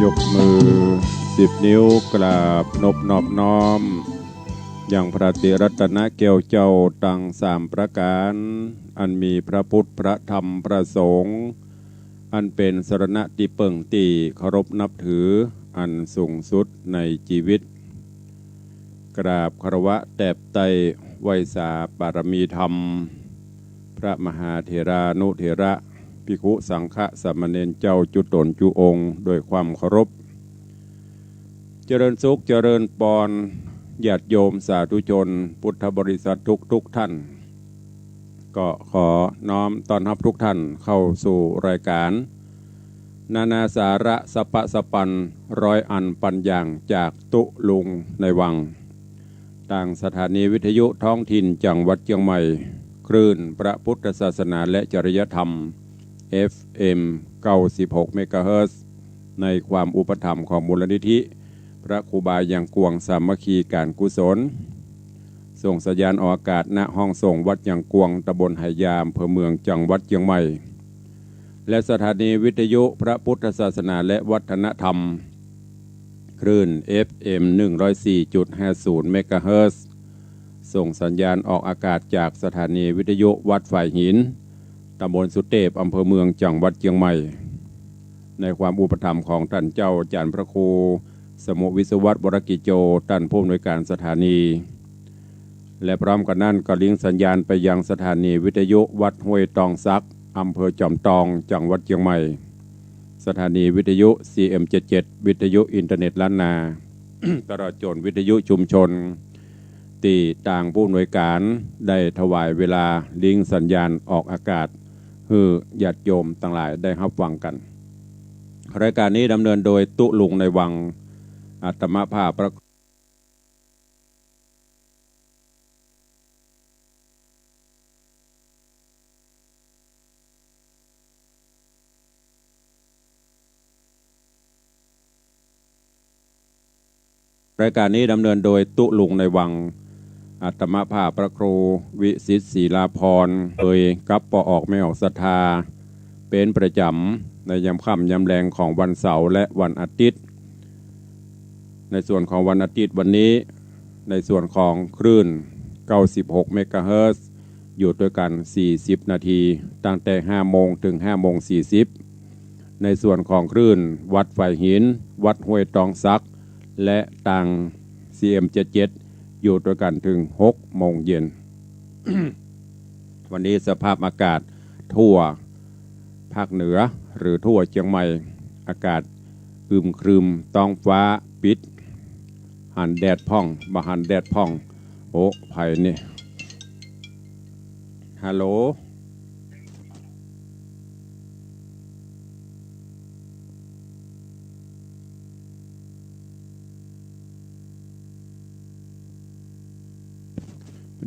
ยกมือ10 นิ้วกราบนบนอบน้อมอย่างพระติรัตนแก้วเจ้าตั้ง3 ประการอันมีพระพุทธพระธรรมพระสงฆ์อันเป็นสรณะที่เปิ่งตีเคารพนับถืออันสูงสุดในชีวิตกราบคารวะแตบไตไวยสาบารมีธรรมพระมหาเถรานุเถระภิกขุสังฆสามเณรเจ้าจุตนจุองค์โดยความเคารพเจริญสุขเจริญปอนญาติโยมสาธุชนพุทธบริษัททุกท่านก็ขอน้อมต้อนรับทุกท่านเข้าสู่รายการนานาสาระสปะสปัน100 อันปันอย่างจากตุลุงในวังต่างสถานีวิทยุท้องถิ่นจังหวัดเชียงใหม่คลื่นพระพุทธศาสนาและจริยธรรม FM 96 เมกะเฮิรตซ์ในความอุปถัมภ์ของมูลนิธิพระครูบายังกวงสามัคคีการกุศลส่งสัญญาณออกอากาศณห้องส่งวัดยังกวงตำบลไหยามอำเภอเมืองจังหวัดเชียงใหม่และสถานีวิทยุพระพุทธศาสนาและวัฒนธรรมคลื่น FM 104.50 เมกะเฮิรตซ์ส่งสัญญาณออกอากาศจากสถานีวิทยุวัดฝ่ายหินตำบลสุเทพอำเภอเมืองจังหวัดเชียงใหม่ในความอุปถัมภ์ของท่านเจ้าอาจารย์พระครูสมุวิศวัตรวรกิจโจท่านผู้อำนวยการสถานีและพร้อมกันนั้นก็ลิงก์สัญญาณไปยังสถานีวิทยุวัดห้วยตองซักอำเภอจอมทองจังหวัดเชียงใหม่สถานีวิทยุ CM77 วิทยุอินเทอร์เน็ตล้านนา ตลอดจนวิทยุชุมชนที่ต่างผู้อำนวยการได้ถวายเวลาลิงก์สัญญาณออกอากาศให้ญาติโยมต่างหลายได้รับฟังกันรายการนี้ดำเนินโดยตุลุงในวังอาตมาภาพพระรายการนี้ดำเนินโดยตุลุงในวังอาตมาภาพพระครูวิสิทธิ์ศิลาภรณ์เอ่ยกับปออกไม่ออกศรัทธาเป็นประจำในยามค่ำยามแรงของวันเสาร์และวันอาทิตย์ในส่วนของวันอาทิตย์วันนี้ในส่วนของคลื่น96 เมกะเฮิรตซ์อยู่ด้วยกัน40 นาทีตั้งแต่5 โมงถึง5 โมง 40ในส่วนของคลื่นวัดฝ่ายหินวัดห้วยตองซักและต่าง CM77 อยู่ด้วยกันถึง6 โมงเย็น วันนี้สภาพอากาศทั่วภาคเหนือหรือทั่วเชียงใหม่อากาศอึมครึมท้องฟ้าปิดหันแดดพ่องบ่หันแดดพ่องโอ้ไผ่นี่ฮัลโหล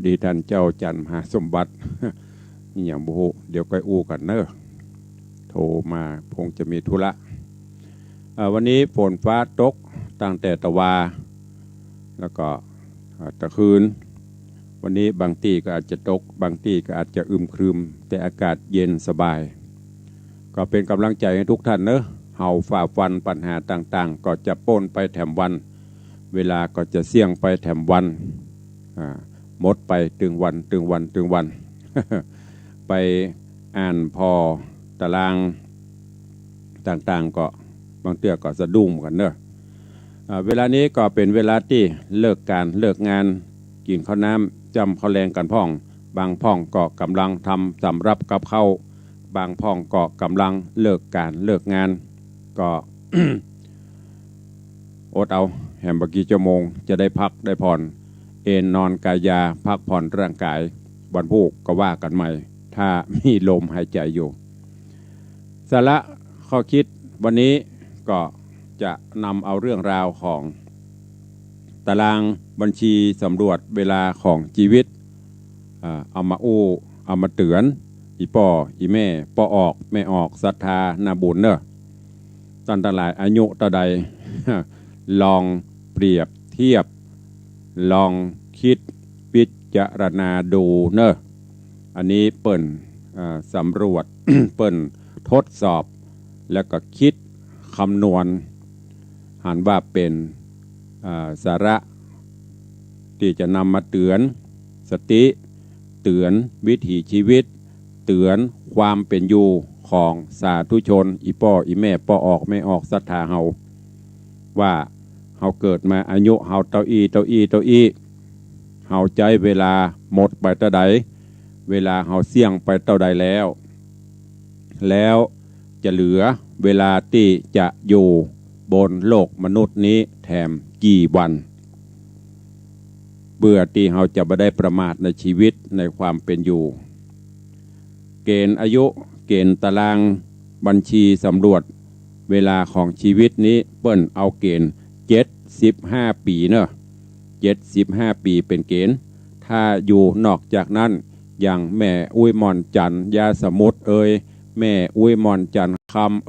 ดีท่านเจ้าจันทร์มหาสมบัตินี่อย่างบุหูเดี๋ยวก็อู้กันเนอะโทรมาคงจะมีธุระวันนี้ฝนฟ้าตกตั้งแต่ตะวาแล้วก็ตะคืนวันนี้บางที่ก็อาจจะตกบางที่ก็อาจจะอึมครึมแต่อากาศเย็นสบายก็เป็นกำลังใจให้ทุกท่านเนอะเฮาฝ่าฟันปัญหาต่างๆก็จะป้นไปแถมวันเวลาก็จะเสี่ยงไปแถมวันหมดไปตึงวัน ไปอ่านพอตารางต่างๆก็บางเตื้อก็สะดุ้งกันเนอะเวลานี้ก็เป็นเวลาที่เลิกการเลิกงานกินข้าวน้ำจำข้าวแรงกันพ่องบางพ่องก็กำลังทำสำรับกับข้าวบางพ่องก็กำลังเลิกการเลิกงานก็ อดเอาแหมบกี่ชั่วโมงจะได้พักได้ผ่อนเอนนอนกายาพักผ่อนร่างกายวันพุธก็ว่ากันใหม่ถ้ามีลมหายใจอยู่สาระข้อคิดวันนี้ก็จะนำเอาเรื่องราวของตารางบัญชีสำรวจเวลาของชีวิตเอามาเอามาเตือนอีป่ออีแม่ป่อออกแม่ออกศรัทธานาบุญเนอะตอนตลายอายุต่อใด ลองเปรียบเทียบลองคิดพิจารณาดูเนอะอันนี้เปิ่นสำรวจ เปิ่นทดสอบแล้วก็คิดคำนวณหันว่าเป็นสาระที่จะนำมาเตือนสติเตือนวิถีชีวิตเตือนความเป็นอยู่ของสาธุชนอีป่ออีแม่ป่อออกไม่ออกศรัทธาเฮาว่าเฮาเกิดมาอายุเฮาเต้าอี้เฮาใจเวลาหมดไปเท่าใดเวลาเฮาเสี่ยงไปเท่าใดแล้วจะเหลือเวลาที่จะอยู่บนโลกมนุษย์นี้แถมกี่วันเบื่อที่เฮาจะไม่ได้ประมาทในชีวิตในความเป็นอยู่เกณฑ์อายุเกณฑ์ตารางบัญชีสำรวจเวลาของชีวิตนี้เปิ้นเอาเกณฑ์75 ปีเนอะ75 ปีเป็นเกณฑ์ถ้าอยู่นอกจากนั้นอย่างแม่อุ้ยมอนจันยาสมุทรแม่อุ้ยมอนจันคำ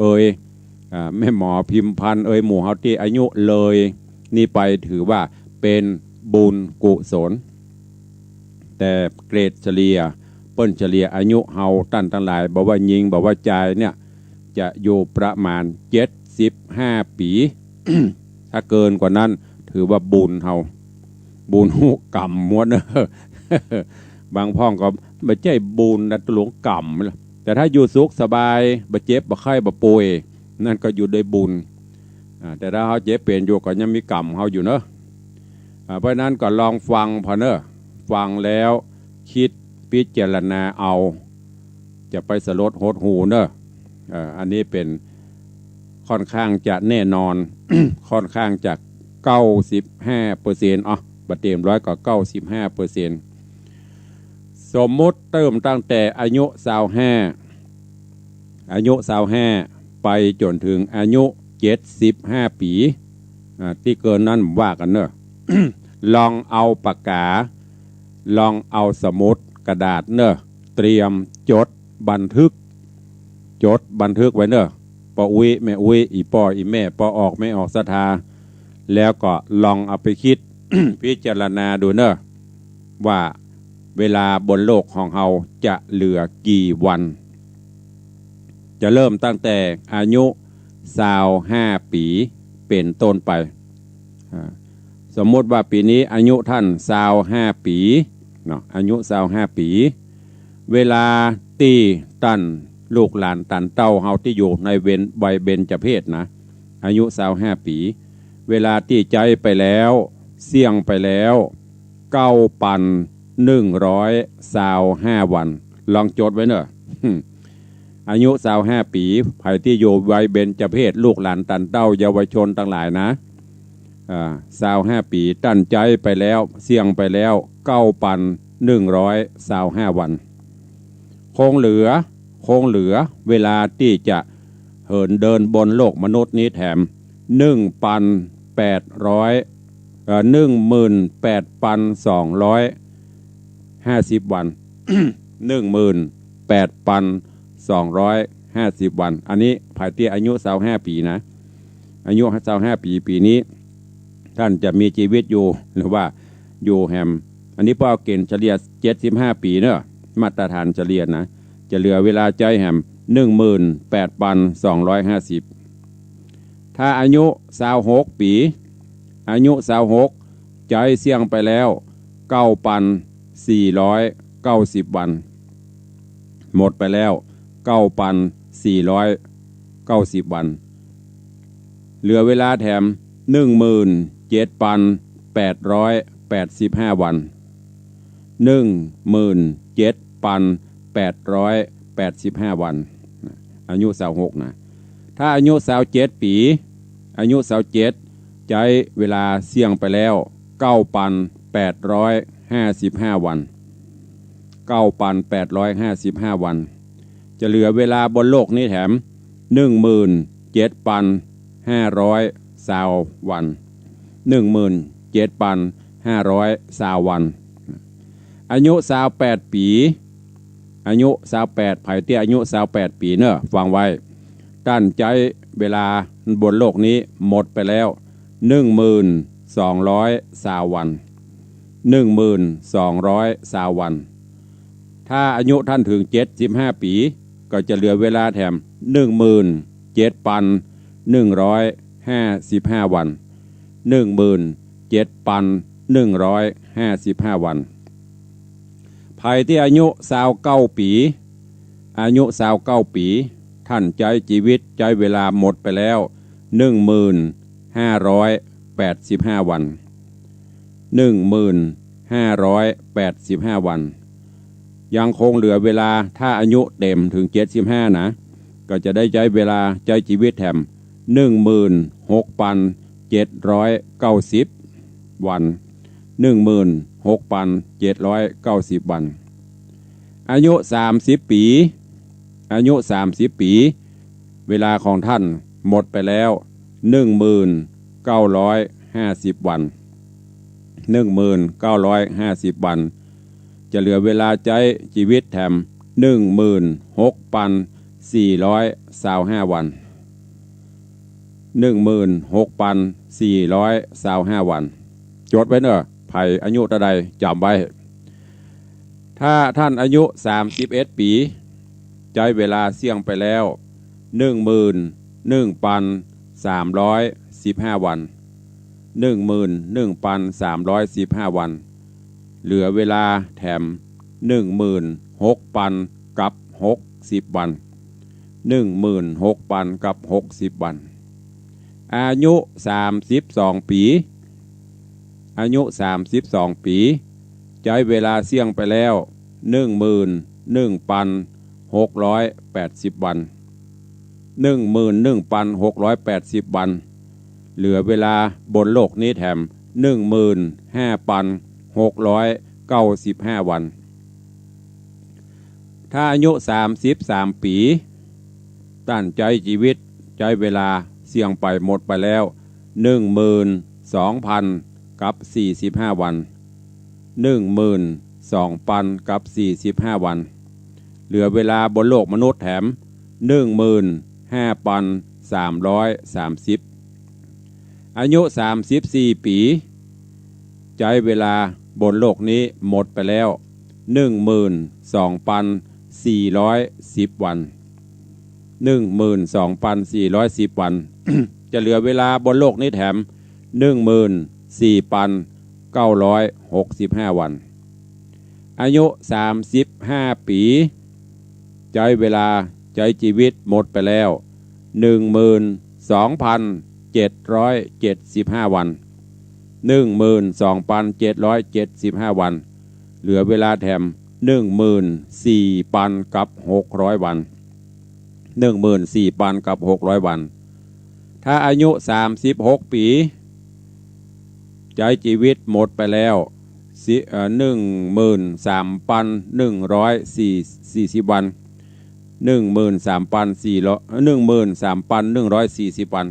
แม่หมอพิมพันธ์หมู่เฮาที่อายุเลยนี่ไปถือว่าเป็นบุญกุศลแต่เกรดเฉลี่ยเปิ้นเฉลี่ยอายุเฮาตั้นทั้งหลายบอกว่ายิงบอกว่าจ่ายเนี่ยจะอยู่ประมาณ75 ปี ถ้าเกินกว่านั้นถือว่าบุญเฮาบุญหูกรรมม้วนบางพ่องก็ไม่ใช่บุญนะหลวงกรรมแต่ถ้าอยู่สุขสบายบ่เจ็บบ่ไข้บ่ป่วยนั่นก็อยู่ได้บุญแต่ถ้าเขาเจ็บเป็นอยู่ก็ยังมีกรรมเขาอยู่เนอะเพราะนั้นก็ลองฟังพอเนอะฟังแล้วคิดพิจารณาเอาจะไปสลดหดหูเนอะอันนี้เป็นค่อนข้างจะแน่นอน ค่อนข้างจะ95%บัดเต็ม100ก็95%สมมุติเติมตั้งแต่อายุ25ไปจนถึงอายุ75 ปีที่เกินนั้นว่ากันเนอะ ลองเอาปากกาลองเอาสมุดกระดาษเนอะเตรียมจดบันทึกไว้เนอะปออุ้ยแม่อุ้ยอีป่ออีแม่ปอออกไม่ออกศรัทธาแล้วก็ลองเอาไปคิด พิจารณาดูเนอะว่าเวลาบนโลกของเราจะเหลือกี่วันจะเริ่มตั้งแต่อายุ25 ปีเป็นต้นไปสมมติว่าปีนี้อายุท่าน25 ปีเนาะอายุ25 ปีเวลาตีตันลูกหลานตันเต้าเฮาที่อยู่ในวัยเบญจเพศนะอายุ25 ปีเวลาที่ใจไปแล้วเสี่ยงไปแล้ว9,125 วันลองจดไว้เนอะ อายุ25 ปีใครที่อยู่วัยเบญจเพศลูกหลานตันเต้าเยาวชนทั้งหลายนะ25 ปีตั้นใจไปแล้วเสี่ยงไปแล้ว9,125 วันคงเหลือเวลาที่จะเหินเดินบนโลกมนุษย์นี้แถม 18,200 50 วัน 18,250 วันอันนี้ภายเตี้ยอายุ25 ปีนะอายุ25 ปีปีนี้ท่านจะมีชีวิตอยู่หรือว่าอยู่แฮมอันนี้พ่อเกณฑ์เฉลี่ย75 ปีเนอะมาตรฐานเฉลี่ยนะจะเหลือเวลาใจแฮม18,250ถ้าอายุ26 ปีอายุ26ใจเสี่ยงไปแล้ว9,490 วันหมดไปแล้ว9,490 วันเหลือเวลาแถม17,885 วัน17,885 วันอายุ26นะถ้าอายุ27 ปีอายุ27ใจเวลาเสี่ยงไปแล้ว9,855 วัน9,855 วันจะเหลือเวลาบนโลกนี้แถม17,520 วัน17,520 วันอายุ28 ปีอายุ28ไผ่เตี้ยอายุ28 ปีเนอะฟังไว้ตั้นใจเวลาบนโลกนี้หมดไปแล้ว1,220 วัน1,220 วันถ้าอายุท่านถึง75 ปีก็จะเหลือเวลาแถม17,155 วัน17,155 วันภายที่อายุ29 ปีอายุ29 ปีท่านใจชีวิตใจเวลาหมดไปแล้ว1,585 วัน1,585 วันยังคงเหลือเวลาถ้าอายุเต็มถึง75นะก็จะได้ใจเวลาใจชีวิตแถม16,790 วัน16,790 วันอายุ30 ปีอายุ30 ปีเวลาของท่านหมดไปแล้ว1,950 วัน1,950 วันจะเหลือเวลาใจชีวิตแถม16,425 วัน16,425 วันจดไว้เนอะไผ่อายุเท่าใดจำไว้ถ้าท่านอายุ31 ปีใจเวลาเสี่ยงไปแล้ว11,315 วัน11,315 วันเหลือเวลาแถม16,000 กับ 60 วัน16,000 กับ 60 วันอายุ32 ปีอายุ32 ปีใจเวลาเสี่ยงไปแล้ว11,680 วัน11,680 วันเหลือเวลาบนโลกนี้แถม15,695 วันถ้าอายุ33 ปีตั้นใจชีวิตใจเวลาเสี่ยงไปหมดไปแล้ว12,000 กับ 45 วัน12,000 กับ 45 วันเหลือเวลาบนโลกมนุษย์แถม15,330อายุ34 ปีใจเวลาบนโลกนี้หมดไปแล้ว12,410 วัน12,410 วัน จะเหลือเวลาบนโลกนี้แถม14,965 วันอายุ35 ปีใจเวลาใจชีวิตหมดไปแล้ว12,775 วัน12,775 วันเหลือเวลาแถม14,000 กับ 600 วัน14,000 กับ 600 วันถ้าอายุ36 ปีใจชีวิตหมดไปแล้ว13,140 วัน13,140 วัน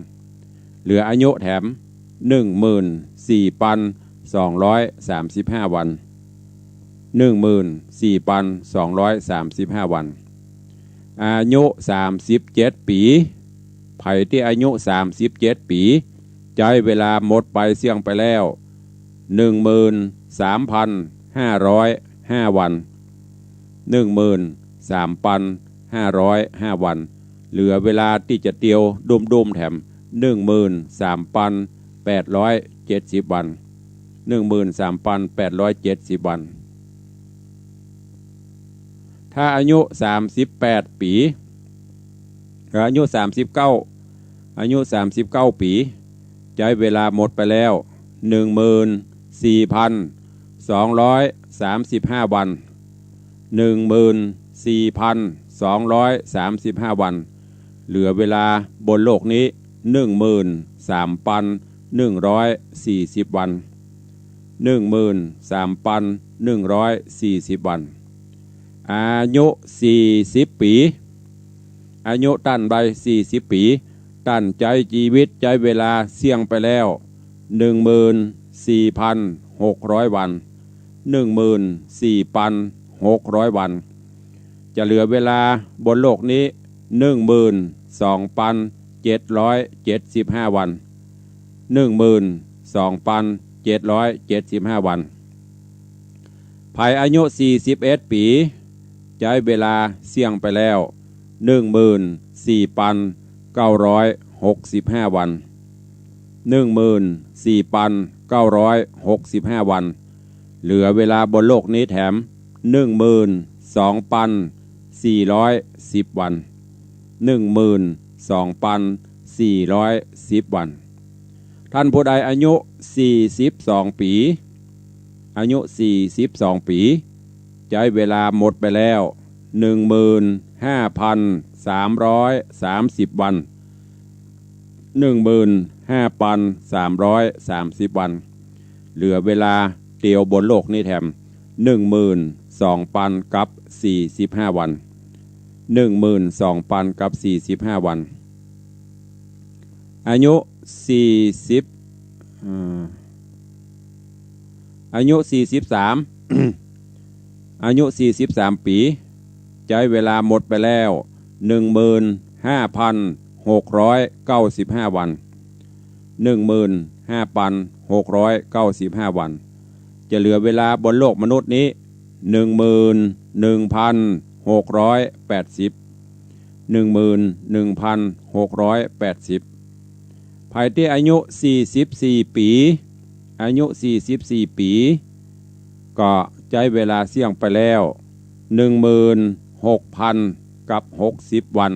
เหลืออายุแถม14,235 วัน14,235 14,235 วันอายุ37 ปีไผ่ที่อายุ37 ปีใช้เวลาหมดไปเสี่ยงไปแล้ว 13,505 วัน 13,505 วันเหลือเวลาที่จะเตียวดุมๆแถม 13,870 วัน 13,870 วันถ้าอายุ38 ปีอายุ39 ปีใช้เวลาหมดไปแล้ว 14,235 วัน 14,235 วันเหลือเวลาบนโลกนี้ 13,140 วัน 13,140 วันอายุ40 ปีอายุตั้นใบ40 ปีตั้นใจชีวิตใจเวลาเสี่ยงไปแล้ว 14,600 วัน 14,600 วันจะเหลือเวลาบนโลกนี้ 12,775 วัน 12,775 วันภายอายุ41 ปีใช้เวลาเสี่ยงไปแล้ว 14,965 วัน 14,965 วันเหลือเวลาบนโลกนี้แถม 12,410 วัน 12,410 วันท่านผู้ใดอายุ42 ปีอายุ42 ปีใช้เวลาหมดไปแล้ว 15,330 วัน 15,330 วันเหลือเวลาเตียวบนโลกนี้แถม 12,000 กับ45 วัน 12,000 กับ45 วันอายุ43 อายุ 43 ปีใช้เวลาหมดไปแล้ว 15,695 วัน 15,695 วันจะเหลือเวลาบนโลกมนุษย์นี้ 11,680 11,680ภายที่อายุ44 ปีอายุ44 ปีก็ใช้เวลาเสี่ยงไปแล้ว 16,000 กับ 60 วัน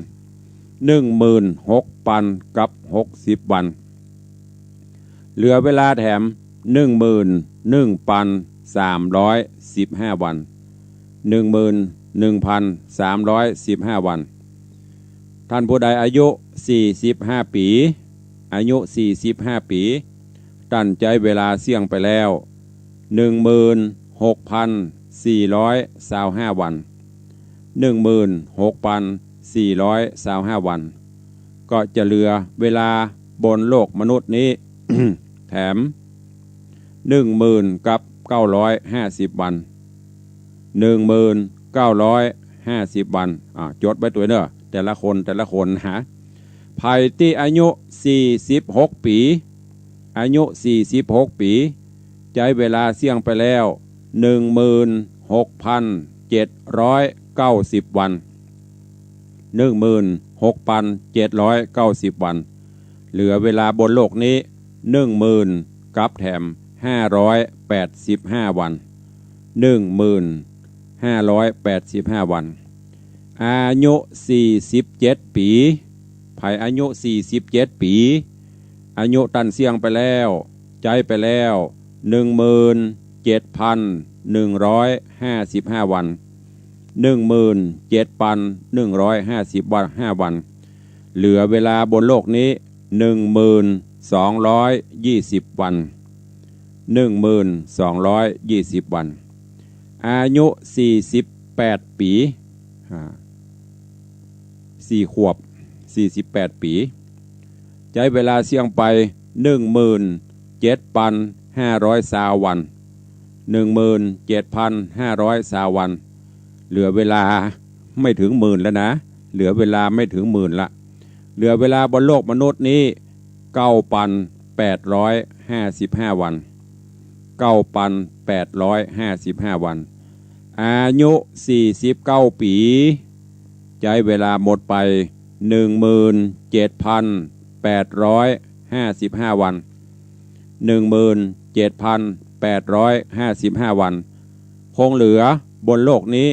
16,000 กับ 60 วันเหลือเวลาแถม 11,315 วัน 11,315 วันท่านผู้ใดอายุ45 ปีอายุ45 ปีตั้นใจเวลาเสี่ยงไปแล้ว 16,425 วัน 16,425 วันก็จะเหลือเวลาบนโลกมนุษย์นี้ แถม 10,000 กับ 950 วัน 1950 วันจดไว้ตัวเนอะแต่ละคนหาภายที่อายุ46 ปีอายุ46 ปีใช้เวลาเสี่ยงไปแล้ว 16,790 วัน 16,790 วันเหลือเวลาบนโลกนี้ 10,000 กับแถม585 วัน 1585 วันอายุ47 ปีภายอายุ47 ปีอายุตันเสี่ยงไปแล้วใจไปแล้ว 17,155 วัน 17,150 วัน5 วันเหลือเวลาบนโลกนี้ 1,220 วัน 1,220 วันอายุ48 ปี4 ขวบ48 ปีใช้เวลาเสี่ยงไป 17,520 วัน 17,500วันเหลือเวลาไม่ถึงหมื่นแล้วนะเหลือเวลาไม่ถึงหมื่นละเหลือเวลาบนโลกมนุษย์นี้ 9,855 วัน 9,855 วันอายุ49 ปีใช้เวลาหมดไป 17,855 วัน 17,855 วันคงเหลือบนโลกนี้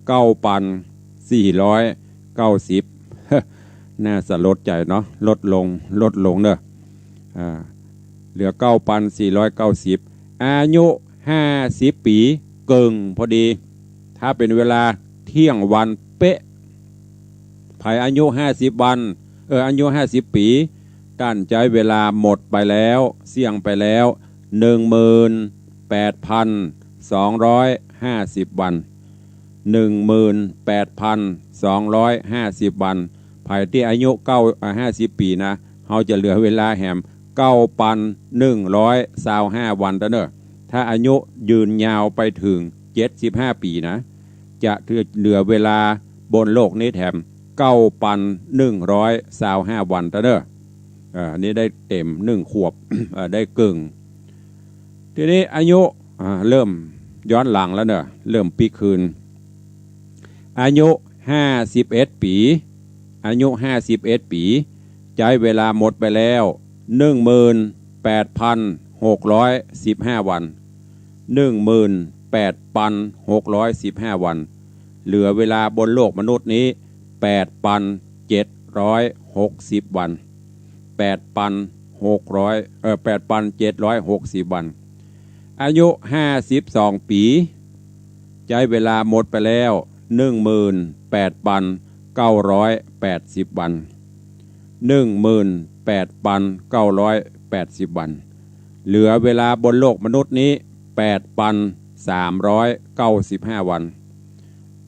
9,490 น่าสลดใจเนาะลดลงเนอะเหลือ 9,490 อายุ50 ปีเกิงพอดีถ้าเป็นเวลาเที่ยงวันเป๊ะภายอายุ50 วันอายุ50 ปีด้านใจเวลาหมดไปแล้วเสี่ยงไปแล้ว 18,250 วัน 18,250 วันภายที่อายุ50 ปีนะเราจะเหลือเวลาแหม 9,125 วันเนอะถ้าอายุยืนยาวไปถึง75 ปีนะจะเหลือเวลาบนโลกนี้แถม 9,125 วันเนอะอันนี้ได้เต็ม1 ขวบ ได้กึ่งทีนี้อายุเริ่มย้อนหลังแล้วเนอะเริ่มปีคืนอายุ51 ปีอายุ51 ปีใช้เวลาหมดไปแล้ว 18,615 วัน 18,615 วันเหลือเวลาบนโลกมนุษย์นี้ 8,760 วัน 8,760 วันอายุ52 ปีใช้เวลาหมดไปแล้ว 18,980 วัน 18,980 วันเหลือเวลาบนโลกมนุษย์นี้ 8,395 วัน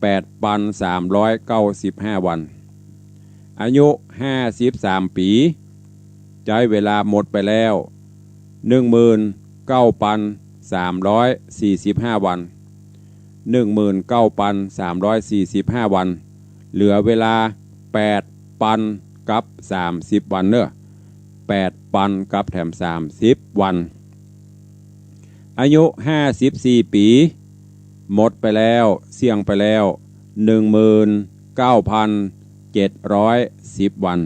8,395 วันอายุ53 ปีใช้เวลาหมดไปแล้ว 19,345 วัน 19,345 วันเหลือเวลา 8,000 กับ 30 วันเนอะ 8,000 กับแถม 30 วันอายุ54 ปีหมดไปแล้วเสี่ยงไปแล้ว 19,710 วัน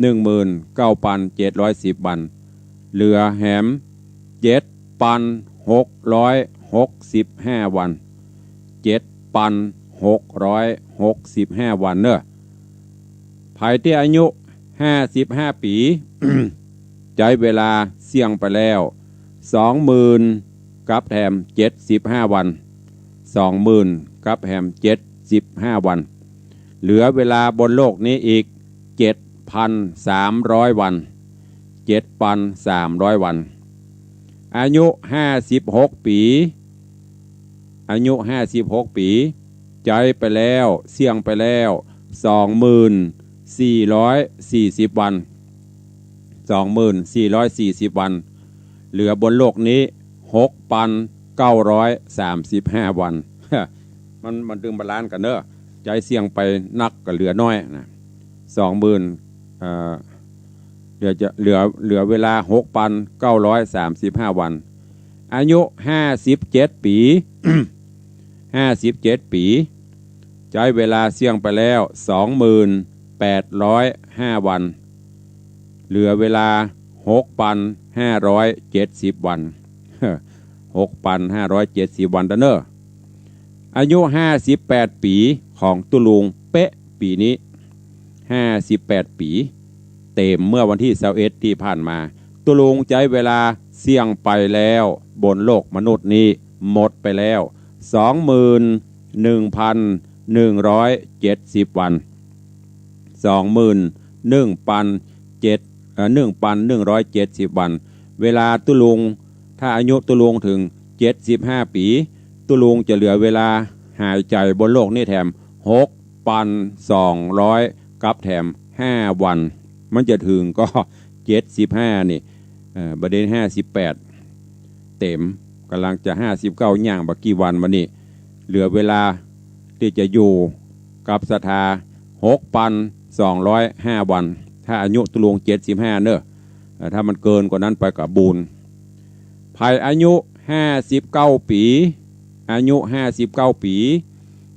19,710 วันเหลือแหม 7,665 วัน 7,665 วันเนอะภายที่อายุ55 ปี ใช้เวลาเสี่ยงไปแล้ว 20,000 กับแถม 75 วัน 20,000 กับแถม 75 วันเหลือเวลาบนโลกนี้อีก 7,300 วัน 7,300 วันอายุ56 ปีอายุ56 ปีใช้ไปแล้วเสี่ยงไปแล้ว 2,440 วัน 2,440 วันเหลือบนโลกนี้ 6,935 วันมันดึงบาลานซ์กันเนอะใจเสี่ยงไปนักก็เหลือน้อยนะ 20,000เหลือเวลา 6,935 วันอายุ57 ปี 57 ปีใช้เวลาเสี่ยงไปแล้ว 2,805 วันเหลือเวลา 6,570 วัน 6,570 วันเนอะอายุ58 ปีของตุลุงเป๊ะปีนี้58 ปีเต็มเมื่อวันที่21ที่ผ่านมาตุลุงใช้เวลาเสี่ยงไปแล้วบนโลกมนุษย์นี้หมดไปแล้ว 21,170 วัน 21,170 วันเวลาตุลุงถ้าอายุตุลุงถึง75 ปีตุลุงจะเหลือเวลาหายใจบนโลกนี้แถม 6,200 กับแถม5 วันมันจะถึงก็75นี่ประเด็น58เต็ม กำลังจะ59ย่างบักกี่วันมานี่เหลือเวลาที่จะอยู่กับศรัทธา6,205 วันถ้าอายุตุลวง75เนอะถ้ามันเกินกว่านั้นไปกับบุญภัยอายุ59ปีอายุ59ปี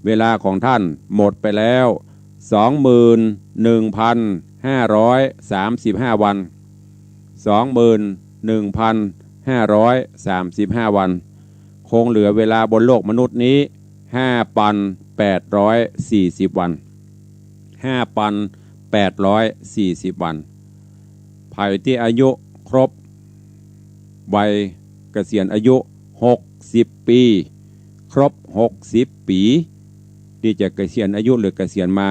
เวลาของท่านหมดไปแล้ว 21,535 วัน 21,535 วันคงเหลือเวลาบนโลกมนุษย์นี้ 5,840 วัน 5,840 วันภัยที่อายุครบวัยเกษียณอายุ60ปีครบ60ปีที่จะเกษียณอายุหรือเกษียณมา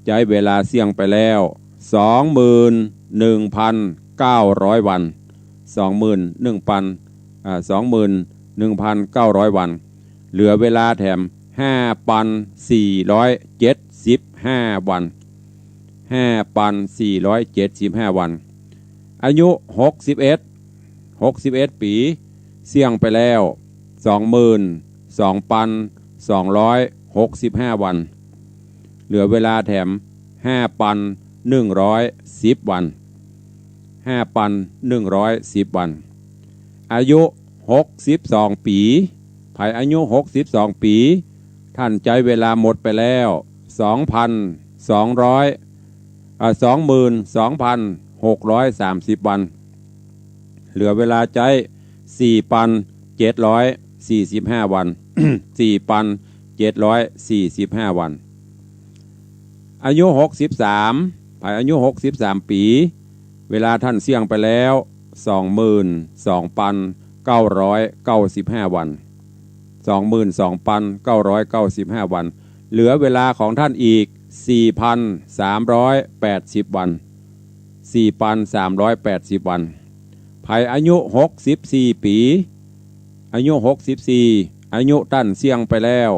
ใช้เวลาเสี่ยงไปแล้ว 21,900 วัน 21,900 วันเหลือเวลาแถม 5,475 วัน 5,475 วันอายุ61ปีเสี่ยงไปแล้ว 22,265 วันเหลือเวลาแถม 5,110 วัน 5,110 วันอายุ62ปีภายอายุ62ปีท่านใจเวลาหมดไปแล้ว 22,630 วันเหลือเวลาใจ 4,745 วัน 4,745 วันอายุ63ภายอายุ63ปีเวลาท่านเสี่ยงไปแล้ว 22,995 วัน 22,995 วันเหลือเวลาของท่านอีก 4,380 วัน 4,380 วันภายอายุ64ปีอายุ64อายุท่านเสี่ยงไปแล้ว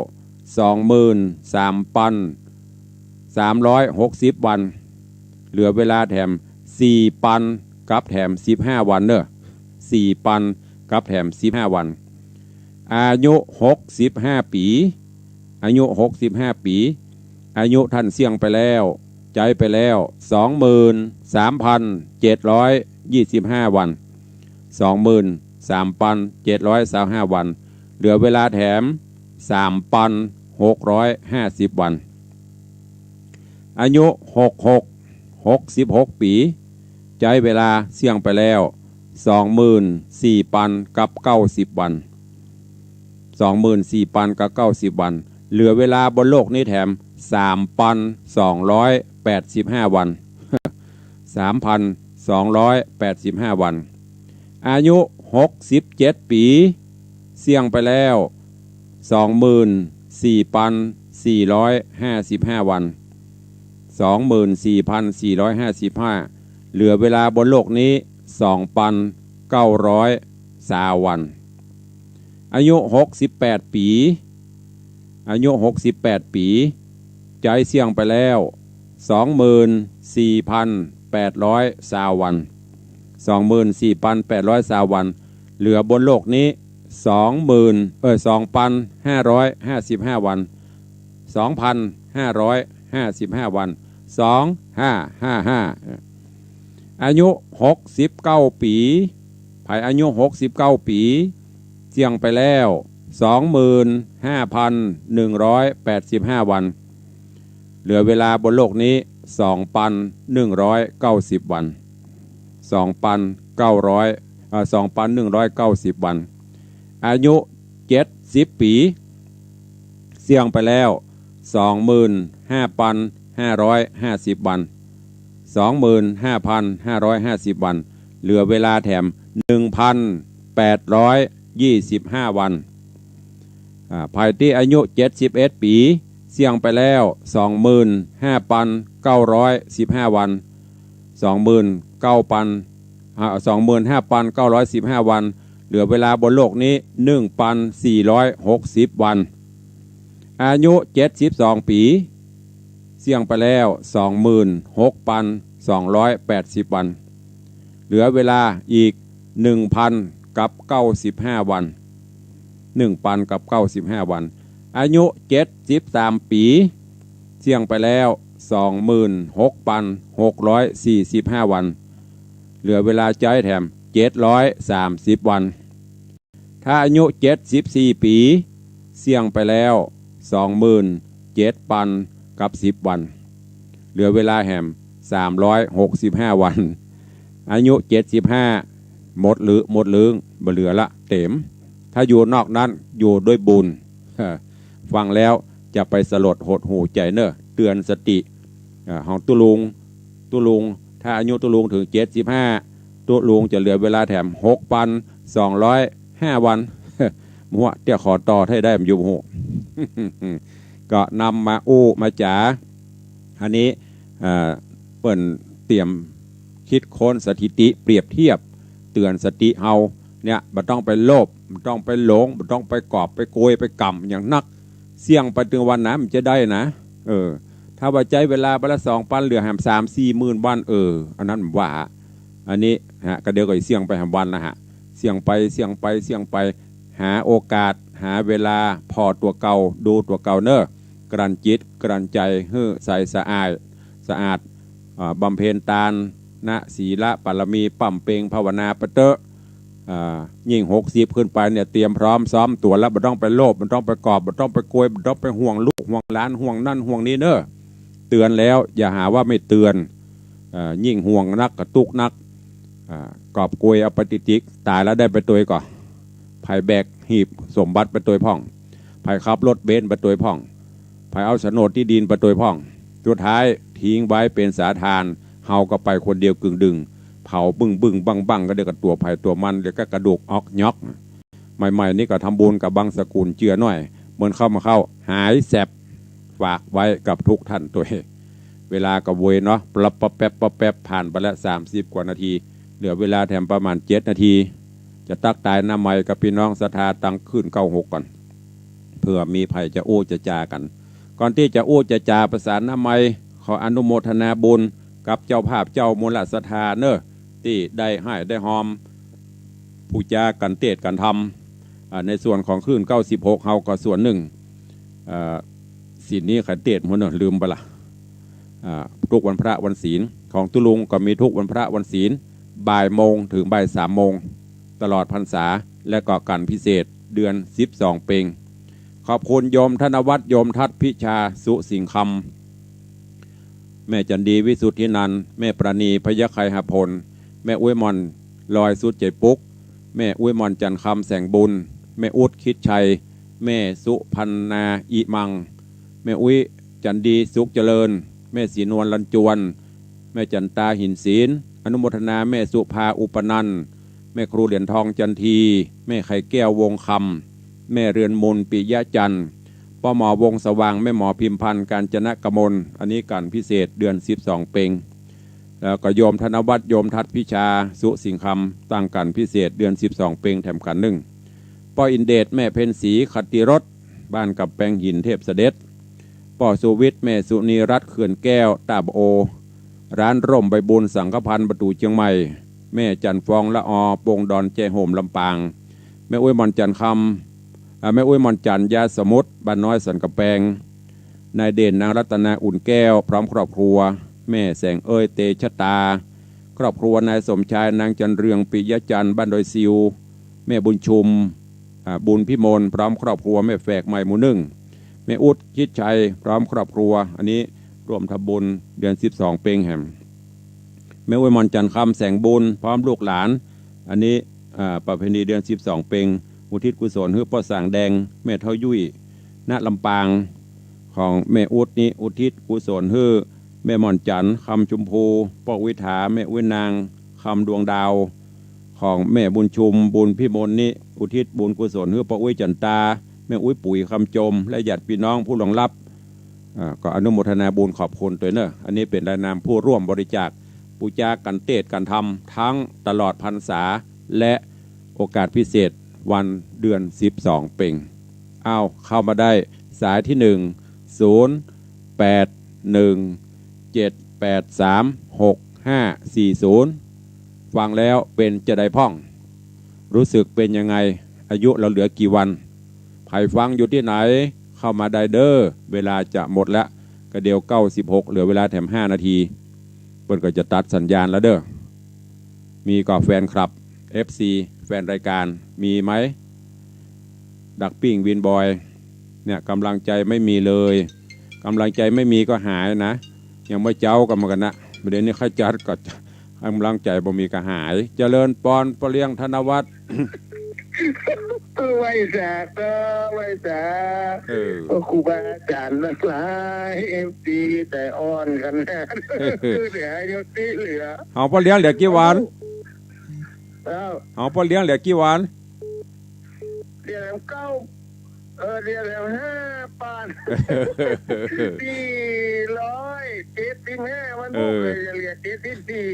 23,360 วันเหลือเวลาแถม 4,000 กับแถม15 วันเนอะ 4,000 กับแถม15 วันอายุ65ปีอายุ65ปีอายุท่านเสี่ยงไปแล้วใจไปแล้ว 23,725 วัน 23,725 วันเหลือเวลาแถม 3,650 วันอายุ66ปีใจเวลาเสี่ยงไปแล้ว 24,000 กับ90 วัน 24,000 กับ 90 วันเหลือเวลาบนโลกนี้แถม 3,285 วัน 3,285 วันอายุ67ปีเสี่ยงไปแล้ว 24,455 วัน 24,455 เหลือเวลาบนโลกนี้ 2,900 วันอายุ68ปีอายุ68ปีใจเสี่ยงไปแล้ว 24,800 วัน 24,800 วันเหลือบนโลกนี้ 2,555 วัน 2,555 วัน 2555อายุ69ปีภายอายุ69ปีเสี่ยงไปแล้ว 25,185 วันเหลือเวลาบนโลกนี้ 2,190 วัน 2,190 วันอายุ70ปีเสี่ยงไปแล้ว 25,550 วัน 25,550 วันเหลือเวลาแถม 1,825 วันภายที่อายุ71ปีเสี่ยงไปแล้ว 25,915 วัน 25,915 วันเหลือเวลาบนโลกนี้ 1,460 วันอายุ72ปีเสี่ยงไปแล้ว 26,280 วันเหลือเวลาอีก 1,000 กับ 95 วัน 1,095 วันอายุ73 ปีเสี่ยงไปแล้ว 26,645 วันเหลือเวลาใจแถม730 วันถ้าอายุ74 ปีเสี่ยงไปแล้ว 27,000 กับ 10 วันเหลือเวลาแหม365 วันอายุ75หมดหรือบ่เหลือละเต็มถ้าอยู่นอกนั้นอยู่ด้วยบุญฟังแล้วจะไปสลดหดหูใจเนอะเตือนสติของตุลุงถ้าอายุตุลุงถึง75ตุลุงจะเหลือเวลาแถม 6,205 วันมัวเตี้ยขอต่อให้ได้อยู่หู ก็นำมามาจ๋าอันนี้เปิ่นเตรียมคิดค้นสถิติเปรียบเทียบเตือนสติเฮาเนี่ยบ่ต้องไปโลภบ่ต้องไปหลงบ่ต้องไปกอบไปโกยไปกำอย่างนักเสี่ยงไปถึงวันนั้นมันจะได้นะถ้าว่าใจเวลาละ2,000เหลือแหม3-4 หมื่นวันอันนั้นผมว่าอันนี้ฮะก็เดี๋ยวก็เสี่ยงไปแหมวันนะฮะเสี่ยงไปหาโอกาสหาเวลาพอตัวเก่าดูตัวเก่าเนอะกลั่นจิตกลั่นใจให้ใสสะอาดบำเพ็ญทานนะศีลปารมีปั่มเปงภาวนาปะเตอะยิ่ง60ขึ้นไปเนี่ยเตรียมพร้อมซ้อมตัวแล้วบ่ต้องไปโลภบ่ต้องไปกอบบ่ต้องไปโกยบ่ต้องไปห่วงลูกห่วงหลานห่วงนั่นห่วงนี้เนอะเตือนแล้วอย่าหาว่าไม่เตือนยิ่งห่วงนักกระตุกนักกอบโกยเอาปฏิทิกตายแล้วได้ไปตัวก่อนไผ่แบกหีบสมบัติไปตัวพ่องไผ่ขับรถเบนซ์ไปตัวพ่องไผ่เอาโฉนดที่ดินไปตัวพ่องสุดท้ายทิ้งไว้เป็นสาธารเฮาก็ไปคนเดียวกึ่งดึงเผาบึ้งบังก็เดี๋ยวกับตัวไผ่ตัวมันเดี๋ยวก็กระดูกออกยอกใหม่ๆนี่ก็ทำบุญกับบางสกุลเจือหน่อยเหมือนเข้าหายแสบฝากไว้กับทุกท่านตัวเวลากับเวเนาะปะแป๊บผ่านไปแล้ว30 กว่านาทีเหลือเวลาแถมประมาณ7 นาทีจะตักตายน้ำใหม่กับพี่น้องศรัทธาตั้งขึ้น96ก่อนเพื่อมีภัยจะจะจากันก่อนที่จะจะจาประสานน้ำใหม่ขออนุโมทนาบุญกับเจ้าภาพเจ้ามูลศรัทธาเนอะที่ได้ให้ได้หอมผู้จากันเทศกันทำในส่วนของขึ้น96เฮาก็ส่วนหนึ่งสิ่งนี้ขันเทศมันลืมไปละทุกวันพระวันศีลของตุลุงก็มีทุกวันพระวันศีลบ่ายโมงถึงบ่าย3 โมงตลอดพรรษาและก็การพิเศษเดือน12 เปงขอบคุณโยมธนวัฒน์โยมทัศพิชาสุสิงคำแม่จันดีวิสุทธินันท์แม่ประณีพยไคหพลแม่อุ้ยมอนลอยสุดใจปุกแม่อุ้ยมอนจันคำแสงบุญแม่อุดคิดชัยแม่สุพันนาอิมังแม่อุ้ยจันดีสุขเจริญแม่ศรีนวลลันจวนแม่จันตาหินศีลอนุโมทนาแม่สุภาอุปนันท์แม่ครูเหรียญทองจันทีแม่ไข่แก้ววงคำแม่เรือนมนปิยะจันทร์ป้อหมอวงสว่างแม่หมอพิมพันธ์การจนะกมลอันนี้การพิเศษเดือน12 เปงแล้วก็โยมธนวัฒน์โยมทัศพิชาสุสิงคำตั้งการพิเศษเดือน12 เปงแถมกัน1ป้ออินเดชแม่เพนศรีขัตติรสบ้านกับแปงหินเทพเสด็จป้อสุวิทย์แม่สุนีรัตน์เขื่อนแก้วตาบโอร้านร่มใบบุญสังฆพันธ์ประตูเชียงใหม่แม่จันฟองละอปงดอนแจโหมลำปางแม่อุ้ยมอนจันคำแม่อุ้ยมอนจันยาสมุทรบ้านน้อยสันกระแปงนายเด่นนางรัตนาอุ่นแก้วพร้อมครอบครัวแม่แสงเอ้ยเตชะตาครอบครัวนายสมชายนางจันเรืองปิยะจันทร์บ้านดอยซิวแม่บุญชุมบุญพิมลพร้อมครอบครัวแม่แฝกใหม่หมู่1แม่อุดคิดชัยพร้อมครอบครัวอันนี้ร่วมทำบุญเดือน12 เปงแหมแม่อุ้ยมอนจันทร์คำแสงบุญพร้อมลูกหลานอันนี้ประเพณีเดือน12 เปงอุทิศกุศลให้พ่อสางแดงแม่เท่ายุ่ยณลำปางของแม่อุดนี้อุทิศกุศลให้แม่มอนจันทร์คำชุมพูป้อวิถาแม่อุ้ยนางคำดวงดาวของแม่บุญชุมบุญพิมลนี้อุทิศบุญกุศลให้ป้ออุ้ยจันตาแม่อุ้ยปุ๋ยคำจมและญาติพี่น้องผู้หลงรับก็อนุโมทนาบุญขอบคุณตัวเนอะอันนี้เป็นรายนามผู้ร่วมบริจาคปูจากันเทศกันทำทั้งตลอดพรรษาและโอกาสพิเศษวันเดือน12 เปงเข้ามาได้สายที่10817836540ฟังแล้วเป็นจะได้พ่องรู้สึกเป็นยังไงอายุเราเหลือกี่วัน ใครฟังอยู่ที่ไหนเข้ามาได้เด้อเวลาจะหมดแล้วก็เดี๋ยว96เหลือเวลาแถม5 นาทีเปิ้นก็จะตัดสัญญาณแล้วเด้อมีก็แฟนคลับ FC แฟนรายการมีไหมดักปิ้งวินบอยเนี่ยกำลังใจไม่มีเลยกำลังใจไม่มีก็หายนะยังไม่เจ้ากันมากันนะประเด็นนี้ข้าจัดก็กำลังใจบ่มีก็หายเจริญปอนปเลี้ยงธนวัฒน์ไว้แสกไว้แสกครูบาอาจารย์นักหลายFD แต่อ่อนกันแน่เหลือยกที่เหลือเอาปเลี้ยงเหลือกี่วันเอาปเลี้ยงเหลือกี่วันเดือน9เดือน5 ปัน475วันบุกเลยเหลือ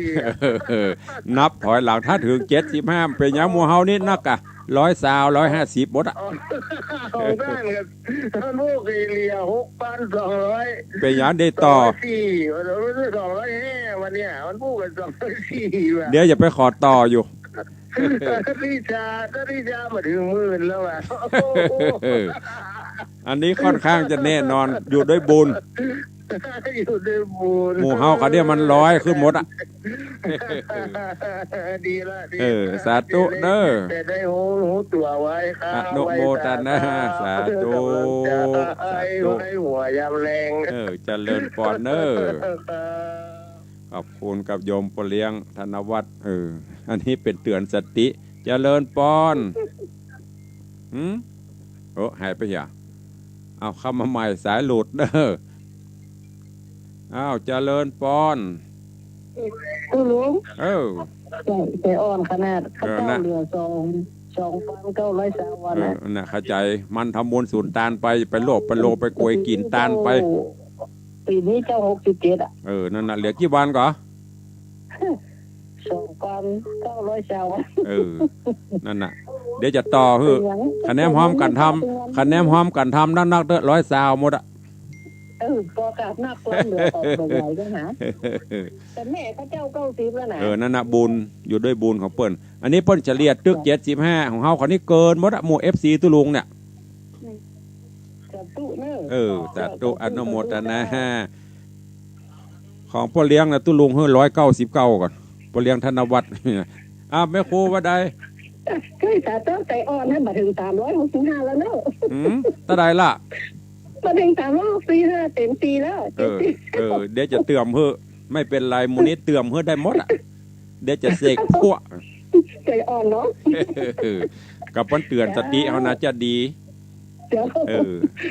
74นับถอยหลังถ้าถึง75เป็นยังหมู่เฮานี่นักอะ120 150หมดอะของด้านครับมันบุกเหลือ6,200เป็นยังได้ต่อ205วันเนี้ยมันบุกกัน204ว่ะเดี๋ยวอย่าไปขอต่ออยู่ที่ชามาถึง10,000แล้วอ่ะอันนี้ค่อนข้างจะแน่นอนอยู่ด้วยบุญอยู่ด้วยบุญหมู่เฮาเขาเนี่ยมัน100ขึ้นหมดอ่ะดีละสาธุเด้อแต่ได้หูตัวไว้ครับอนุโมทนาสาธุไว้หัวยามแรงเจริญปอนเด้อขอบคุณกับโยมปเลี้ยงธนวัฒน์อันนี้เป็นเตือนสติเจริญปอนหายไปอย่าเอาเข้ามาใหม่สายหลุดเด้อเจริญปอนคุณลุงใจอ่อนขนาดข้าเจ้าเหลือ2,900วันน่ะเข้าใจมันทำบุญสูญตานไปโลไปโกยกินตานไปปีนี้เจ้า67อ่ะนั่นน่ะเหลือกี่วันก่อ2,900วันนั่นน่ะเดี๋ยวจะต่อคะแนนพร้อมกันทำนักเด้อ120หมดอ่ะก็กลับนักเหลือออกไปไหนก็หาแต่แม่พระเจ้า90แล้วนะนั่นน่ะบุญอยู่ด้วยบุญของเปิ้นอันนี้เปิ้นเฉลี่ยตึก75ของเฮาเขานี่เกินหมดอ่ะหมู่ FC ตุลุงเนี่ยสาธุเนสาธุอนุโมทนาของพ่อเลี้ยงน่ะตุลุงเฮ้199ก่อนพ่อเลี้ยงธนวัฒน์แม่ครูว่าใดเคยสาธุใจอ่อนให้มาถึง365แล้วเนาะตาใดล่ะมาถึง365เต็มปีแล้วเดี๋ยวจะเติมเฮ้อไม่เป็นไรมูนี้เติมเฮ้อได้หมดอ่ะเดี๋ยวจะเสกพวกใจอ่อนเนาะกับเตือนสติเอานะจะดี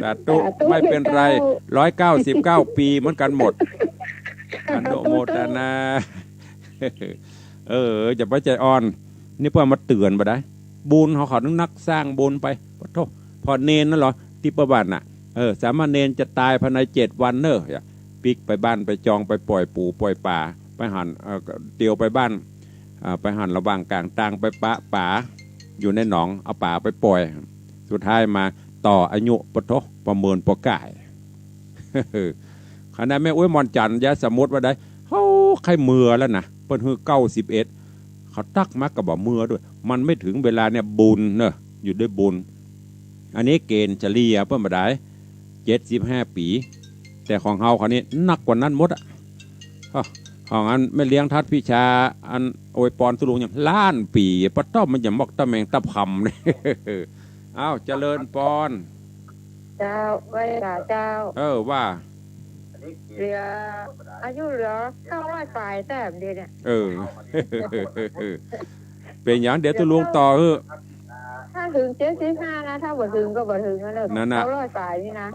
สาธุไม่เป็นไร199ปีเหมือนกันหมดอนุโมทนาจะไปใจอ่อนนี่เพื่อมาเตือนมาได้บุญเขานักสร้างบุญไปพอเนนนั่นหรอที่ประวัติน่ะสามเณรจะตายภายใน7 วันเนอะปิกไปบ้านไปจองไปปล่อยปู่ปล่อยป่าไปหันเตียวไปบ้านไปหันระหว่างกลางต่างไปปะป่าอยู่ในหนองเอาป่าไปปล่อยสุดท้ายมาต่ออายุประเมินปกายขณะแม่อุ้ยมอนจันยะสมมติว่าได้เขาใครเมื่อแล้วนะเปิ้นคือ91เขาตักมักกับบ่เมื่อด้วยมันไม่ถึงเวลาเนี่ยบุญเนอะอยู่ด้วยบุญอันนี้เกณฑ์เฉลี่ยเพิ่มมาได้75 ปีแต่ของเฮาเขานี่นักกว่านั้นหมดอ่ะของอันไม่เลี้ยงทัดพิชาอันโอยปอนตุลุงอย่างล้านปีปะต้อมมันอย่าบอกตะแมงตะพำเลยเจริญปอนเจ้าไว้เจ้าว่าเหลืออายุเหลือ900 ฝ่ายแต่เดียวเนี่ยเป็นอย่างเดี๋ยวตุลุงต่อถ้าถึง75นะถ้าบ่ถึงก็บ่ถึงนั่นน่ะ900 ฝ่ายนี่นะ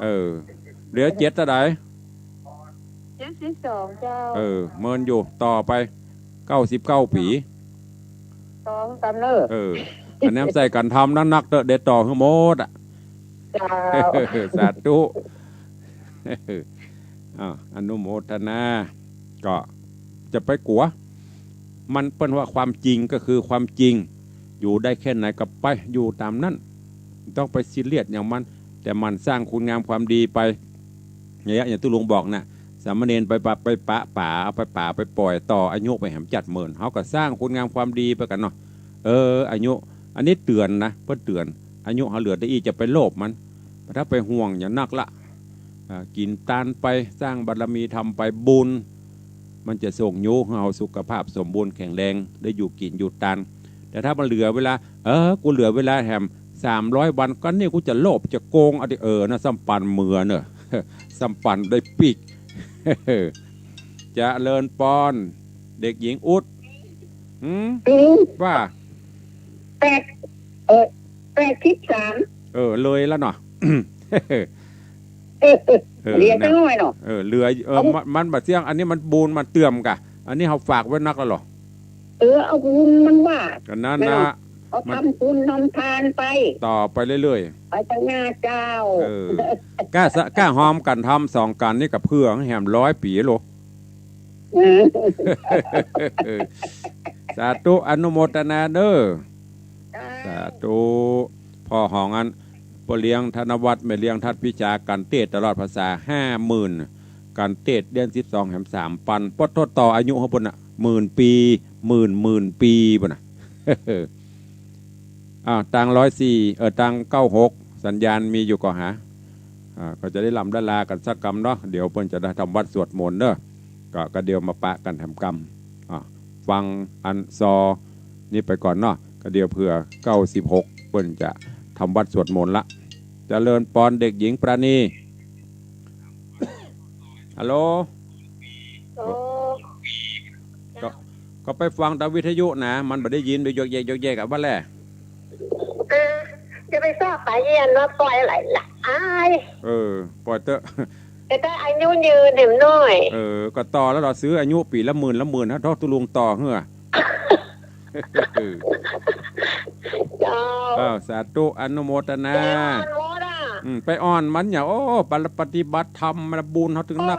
เหลือ7เท่าใด72เจ้าเมินอยู่ต่อไป99 ปีต่อกันเนอะอันนี้ใส่กันทำนักนักเด็ดต่อทั้งหมดอ่ะสาธุอนุโมทนาก็จะไปกลัวมันเป็นว่าความจริงก็คือความจริงอยู่ได้แค่ไหนก็ไปอยู่ตามนั้นต้องไปซีเรียสอย่างมันแต่มันสร้างคุณงามความดีไปอย่างตุลุงบอกนะสามเณรไปปะป่าเอาไปป่าไปปล่อยต่ออายุไปแหมจัดเมินเขาก็สร้างคุณงามความดีไปกันเนาะอายุอันนี้เตือนนะเพื่อเตือนอ อายุเขาเหลือได้อีจะไปโลภมันถ้าไปห่วงอย่างนักละกินตานไปสร้างบารมีทำไปบุญมันจะส่งโยให้เราสุขภาพสมบูรณ์แข็งแรงได้อยู่กินอยู่ตานแต่ถ้ามันเหลือเวลากูเหลือเวลาแถม300 วันก็นี่กูจะโลภจะโกงนะสัมปันเมือเนอะสัมปันได้ปีกจะเลินปอนเด็กหญิงอุดว่า8 เลยแล้วเนาะเรียนตั้งน้อยเนาะเหลือมันบัดเสียงอันนี้มันบูนมันเตื่อมกะอันนี้เขาฝากไว้นักแล้วหรอเอาบุญมันว่ากันนั้นนะเอาทำบุญทำทานไปต่อไปเรื่อยๆไปตั้งหน้าเจ้ากล้าหอมกันทำ2 กันนี่กับเพื่อแหม100 ปีโลสาธุอนุโมทนาเด้อสาธุพ่อหองอันปเลี้ยงธนวัฒน์ไม่เลี้ยงทัดพิจากันเตศตลอดภาษา 50,000กันเตศเดือน12แหม3 ปันปดทดต่ออายุเขาบนน่ะ10,000 ปีหมื่นปีบนน่ะตัง104ตัง96สัญญาณมีอยู่ก็หาก็จะได้ลำได้ลากันสักกรรมเนาะเดี๋ยวเพิ่นจะได้ทำวัดสวดมนต์เด้อก็เดี๋ยวมาปะกันทำกรรมฟังอันซอนี่ไปก่อนเนาะก็เดี๋ยวเผื่อ96เพิ่นจะทำวัดสวดมนต์ละเจริญปอนเด็กหญิงปราณีฮัลโหลก็ไปฟังตามวิทยุนะมันไม่ได้ยินโดยยกแยกกับว่าแหละจะไปทราบไปเย็นว่าปล่อยอะไรล่ะปล่อยเตอะแต่อายุยืนเห็นน้อยก็ต่อแล้วเราซื้ออายุปีละหมื่นถ้าทอดตุลุงต่อเหรอสาธุอนุโมทนาไปอ่อนมันอย่าปฏิบัติธรรมมาบุญเขาถึงนัก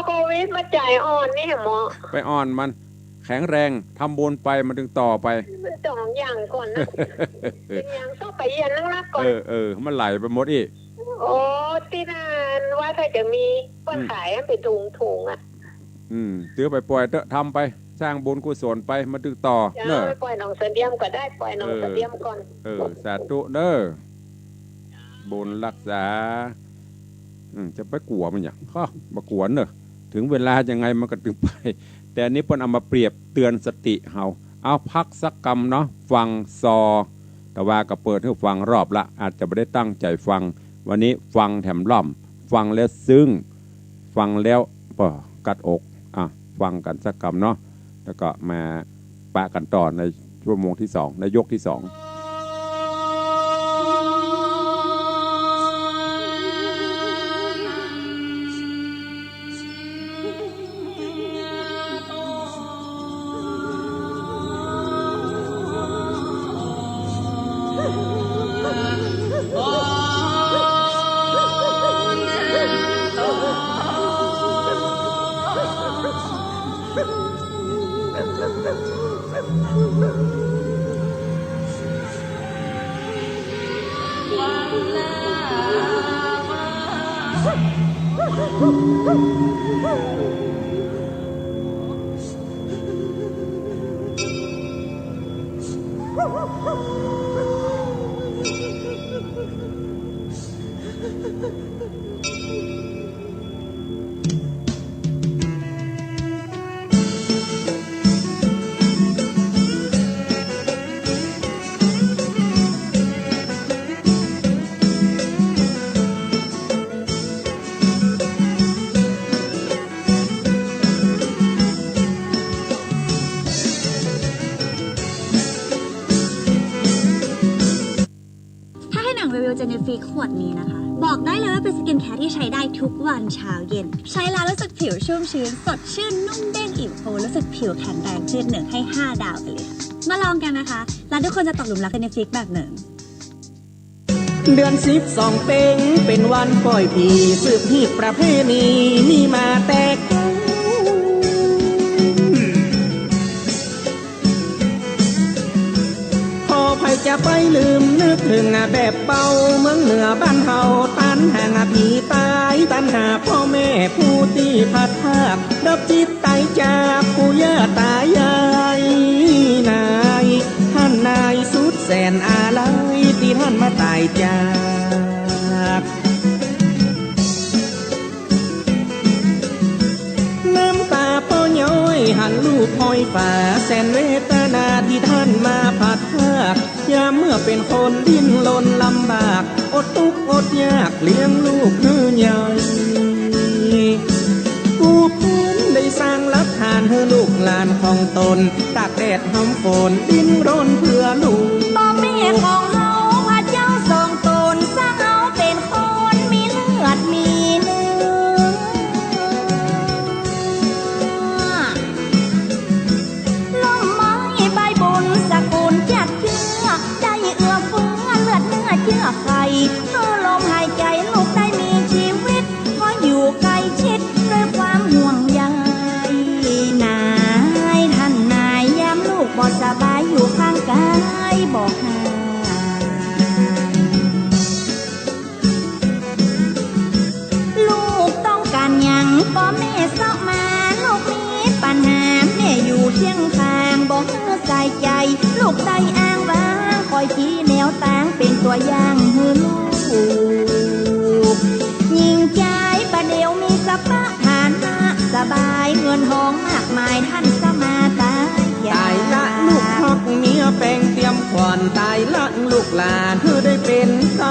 โควิดมาจ่ายอ่อนนี่หมอไปอ่อนมันแข็งแรงทำบุญไปมันถึงต่อไปมัน2 อย่างก่อนนะอย่างต้องไปเย็นนักก่อนมันไหลไปหมดอีกที่นั่นว่าถ้าจะมีคนขายเป็นถุงซื้อไปปล่อยเถอะทำไปสร้างบุญกุศลไปมาถึงต่อเนอะปล่อยหนองเสดียมก็ได้ปล่อยหนองเสดียมก่อนสาธุเด้อบุญรักษาจะไปกลัวมันอย่างมากวนเนอะถึงเวลายังไงมันก็ถึงไปแต่นี้เพิ่นเอามาเปรียบเตือนสติเฮาเอาพักสักกรรมเนาะฟังซอแต่ว่าก็เปิดให้ฟังรอบละอาจจะไม่ได้ตั้งใจฟังวันนี้ฟังแถมล่อมฟังแล้วซึ้งฟังแล้วกัดอกฟังกันสักกรรมเนาะแล้วก็มาปะกันต่อในชั่วโมงที่2ในยกที่2เจเนฟิกขวดนี้นะคะบอกได้เลยว่าเป็นสกินแคร์ที่ใช้ได้ทุกวันเช้าเย็นใช้แล้วรู้สึกผิวชุ่มชื้นสดชื่นนุ่มเด้งอิ่มฟูรู้สึกผิวแข็งแรงขึ้น1ให้5 ดาวไปเลยมาลองกันนะคะแล้วทุกคนจะตกหลุมรักเจเนฟิกแบบหนึ่งเดือน12เป็งเป็นวันปล่อยผีสืบฮีบประเพณีมีมาแต่จะไปลืมนึกถึงแบบเป่าเมืองเหนือบ้านเฮาตันห่างผีตายตันหาพ่อแม่ผู้ที่พัดภาคดับจิตใจจากปู่ย่าตายายนายท่านนายสุดแสนอาลัยที่ท่านมาตาย คนดิ้นรนลำบากอดทุกข์อดยากเลี้ยงลูกเนื้อใหญ่กูพ้นได้สร้างหลักฐานให้ลูกหลานของตนตากแดดหอมฝนดิ้นรนเพื่อลูกบ่มีของเฮาพระเจ้าทรงตนสร้างเฮาเป็นคนมีเลือดมีเนื้อลมไม้ใบบุญสกุลจัดเชื้อได้เอื้อเฟื้อเลือดเนื้อเชื่อใครเมื่อลมหายใจลูกได้มีชีวิตขออยู่ใกล้ชิดด้วยความห่วงใยนายท่านนายยามลูกบ่สบายอยู่ข้างกายบอกหาลูกต้องการหยังบ่แม่เศร้ามาลูกมีปัญหาแม่อยู่เคียงข้างบอกเมื่อใส่ใจลูกได้อ้างว้างคอยชี้แนวทางเป็นตัวอย่างให้ลูกยิ่งใจประเดี๋ยวมีสภาพฐานะสบายเงินทองมากมายท่านสมาตายละลูกพักเมียแปลงเตรียมขวัญตายละลูกหลานเธอได้เป็นคำ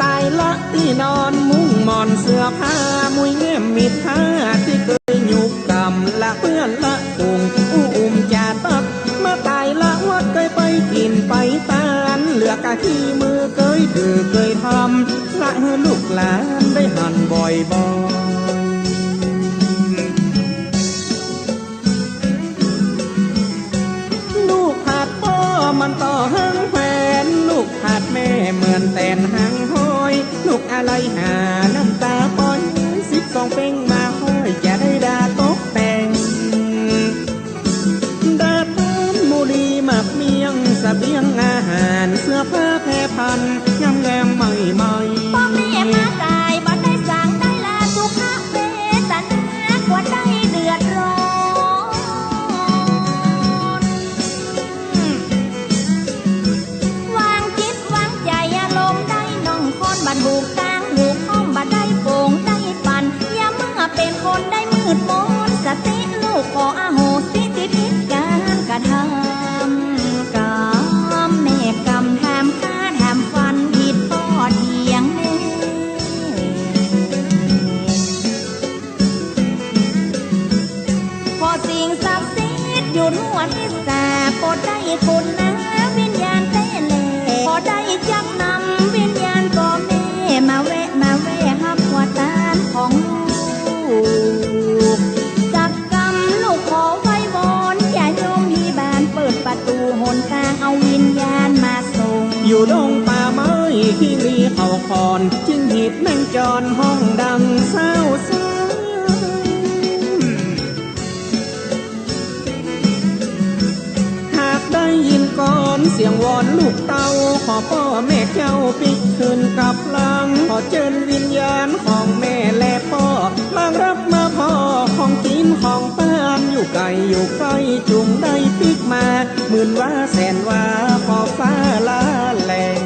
ตายละที่นอนมุ้งหมอนเสื้อผ้ามุ้ยเงี้ยมิดผ้าที่เคยยุกกำละเพื่อนละปุ่งอุ้มจ่าตักมาตายละวัดเคยไปกินไปตานเหลือกะที่มือเคยถือเคยทำละให้ลูกหลานได้หันบ่อยลูกขาดพ่อมันต่อหังแฟนลูกขาดแม่เหมือนแตนหังห้อยลูกอะไรหาน้ำตาปอย12 เป้งมาห้อยจะได้ดาตกแต่งดาทานมูลีหมักเมียงเสบียงอาหารเสื้อผ้าแพร่พันงามแงมใหม่พ่อแม่มาตายบ่ได้สั่งได้ลาทุกขเวทนากว่าได้เดือดร้อนวางจิตวางใจอารมณ์ได้น้องคนบัดหูกลางหูข้อมบัดได้โป่งได้ปันอย่าเมื่อเป็นคนได้มืดมนสติลูกขออโหสิที่ผิดการกระทำกรรมแม่กรรมทำฆ่าทำฟันผิดพ่อเถียงแม่พอสิ่งศักดิ์สิทธิ์หยุดหัวที่สาโปรดได้คุณนะวิญญาณเต้เล่พอได้จักนำวิญญาณก็แม่มาแวะหับหัวตาลของลูกจักกรรมลูกขอไว้วอนอย่าโยมที่บ้านเปิดประตูหนทางเอาวิญญาณมาส่งอยู่ดงป่าไม้ที่รีเขาคอนจิ้งหรีดแมงจรห้องดังเศร้าซ้หากได้ยินก่อนเสียงวอนลูกเต้าขอพ่อแม่เจ้าปิดคืนกับลังขอเชิญวิญญาณของแม่และพ่อลางรับมาพ่อของกินของตานอยู่ไกลอยู่ใกล้จุงได้ปิกมาหมื่นว่าแสนว่าขอฟ้าลาแหลง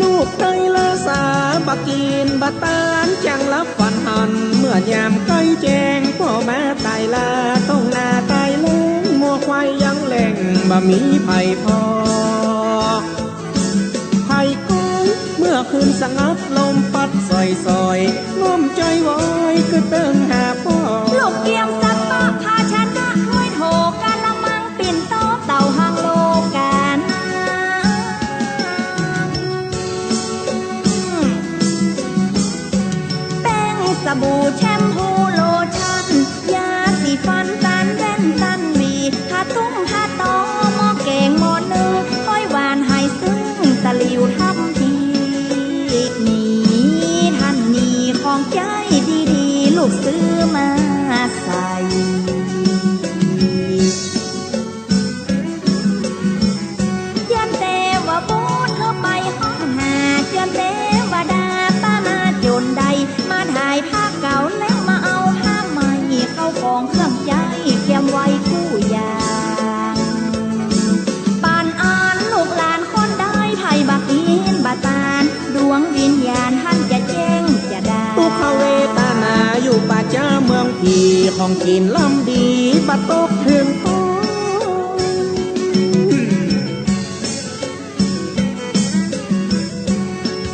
ลูกได้ละสาบักกินบัตานจังรับฝันหันเมื่อยามใกล้แจ้งพ่อแม่ตายลาต้องหน้าตายเล้งมัวควายยังแหล่งบ่มีไผ่พอไผ่ก้อยเมื่อคืนสงัดลมปัดซอยง้มใจวอยคือเติงหาพ่อลูกเกี่ยวสักปะพาชนะถ้วยโถกะละมังปิ่นโตเต่าหางโลกาสบู่แชมพูโลชั่นยาสีฟันตันแว่นตันวีทาตุ้มทาตอหม้อแกงหม้อนึ่งห้อยหวานไฮซึ้งตะหลิวทับทีนี้ท่านนี้ของใจดีๆลูกซื้อมาใส่เจียนเตวะบูดเข้าไปห้องหาเจียนเตวดาป้ามาจนใดมาถ่ายผ้าเก่าแล้วมาเอาผ้าใหม่เข้าของเครื่องใจเก็บไว้คู่ยางปานอ่านลูกหลานคนได้ไทยบักอินบาตานดวงวิญญาณท่านจะแจ้งจะได้ตุกเขา กินลำดีบัดตกถึงต้น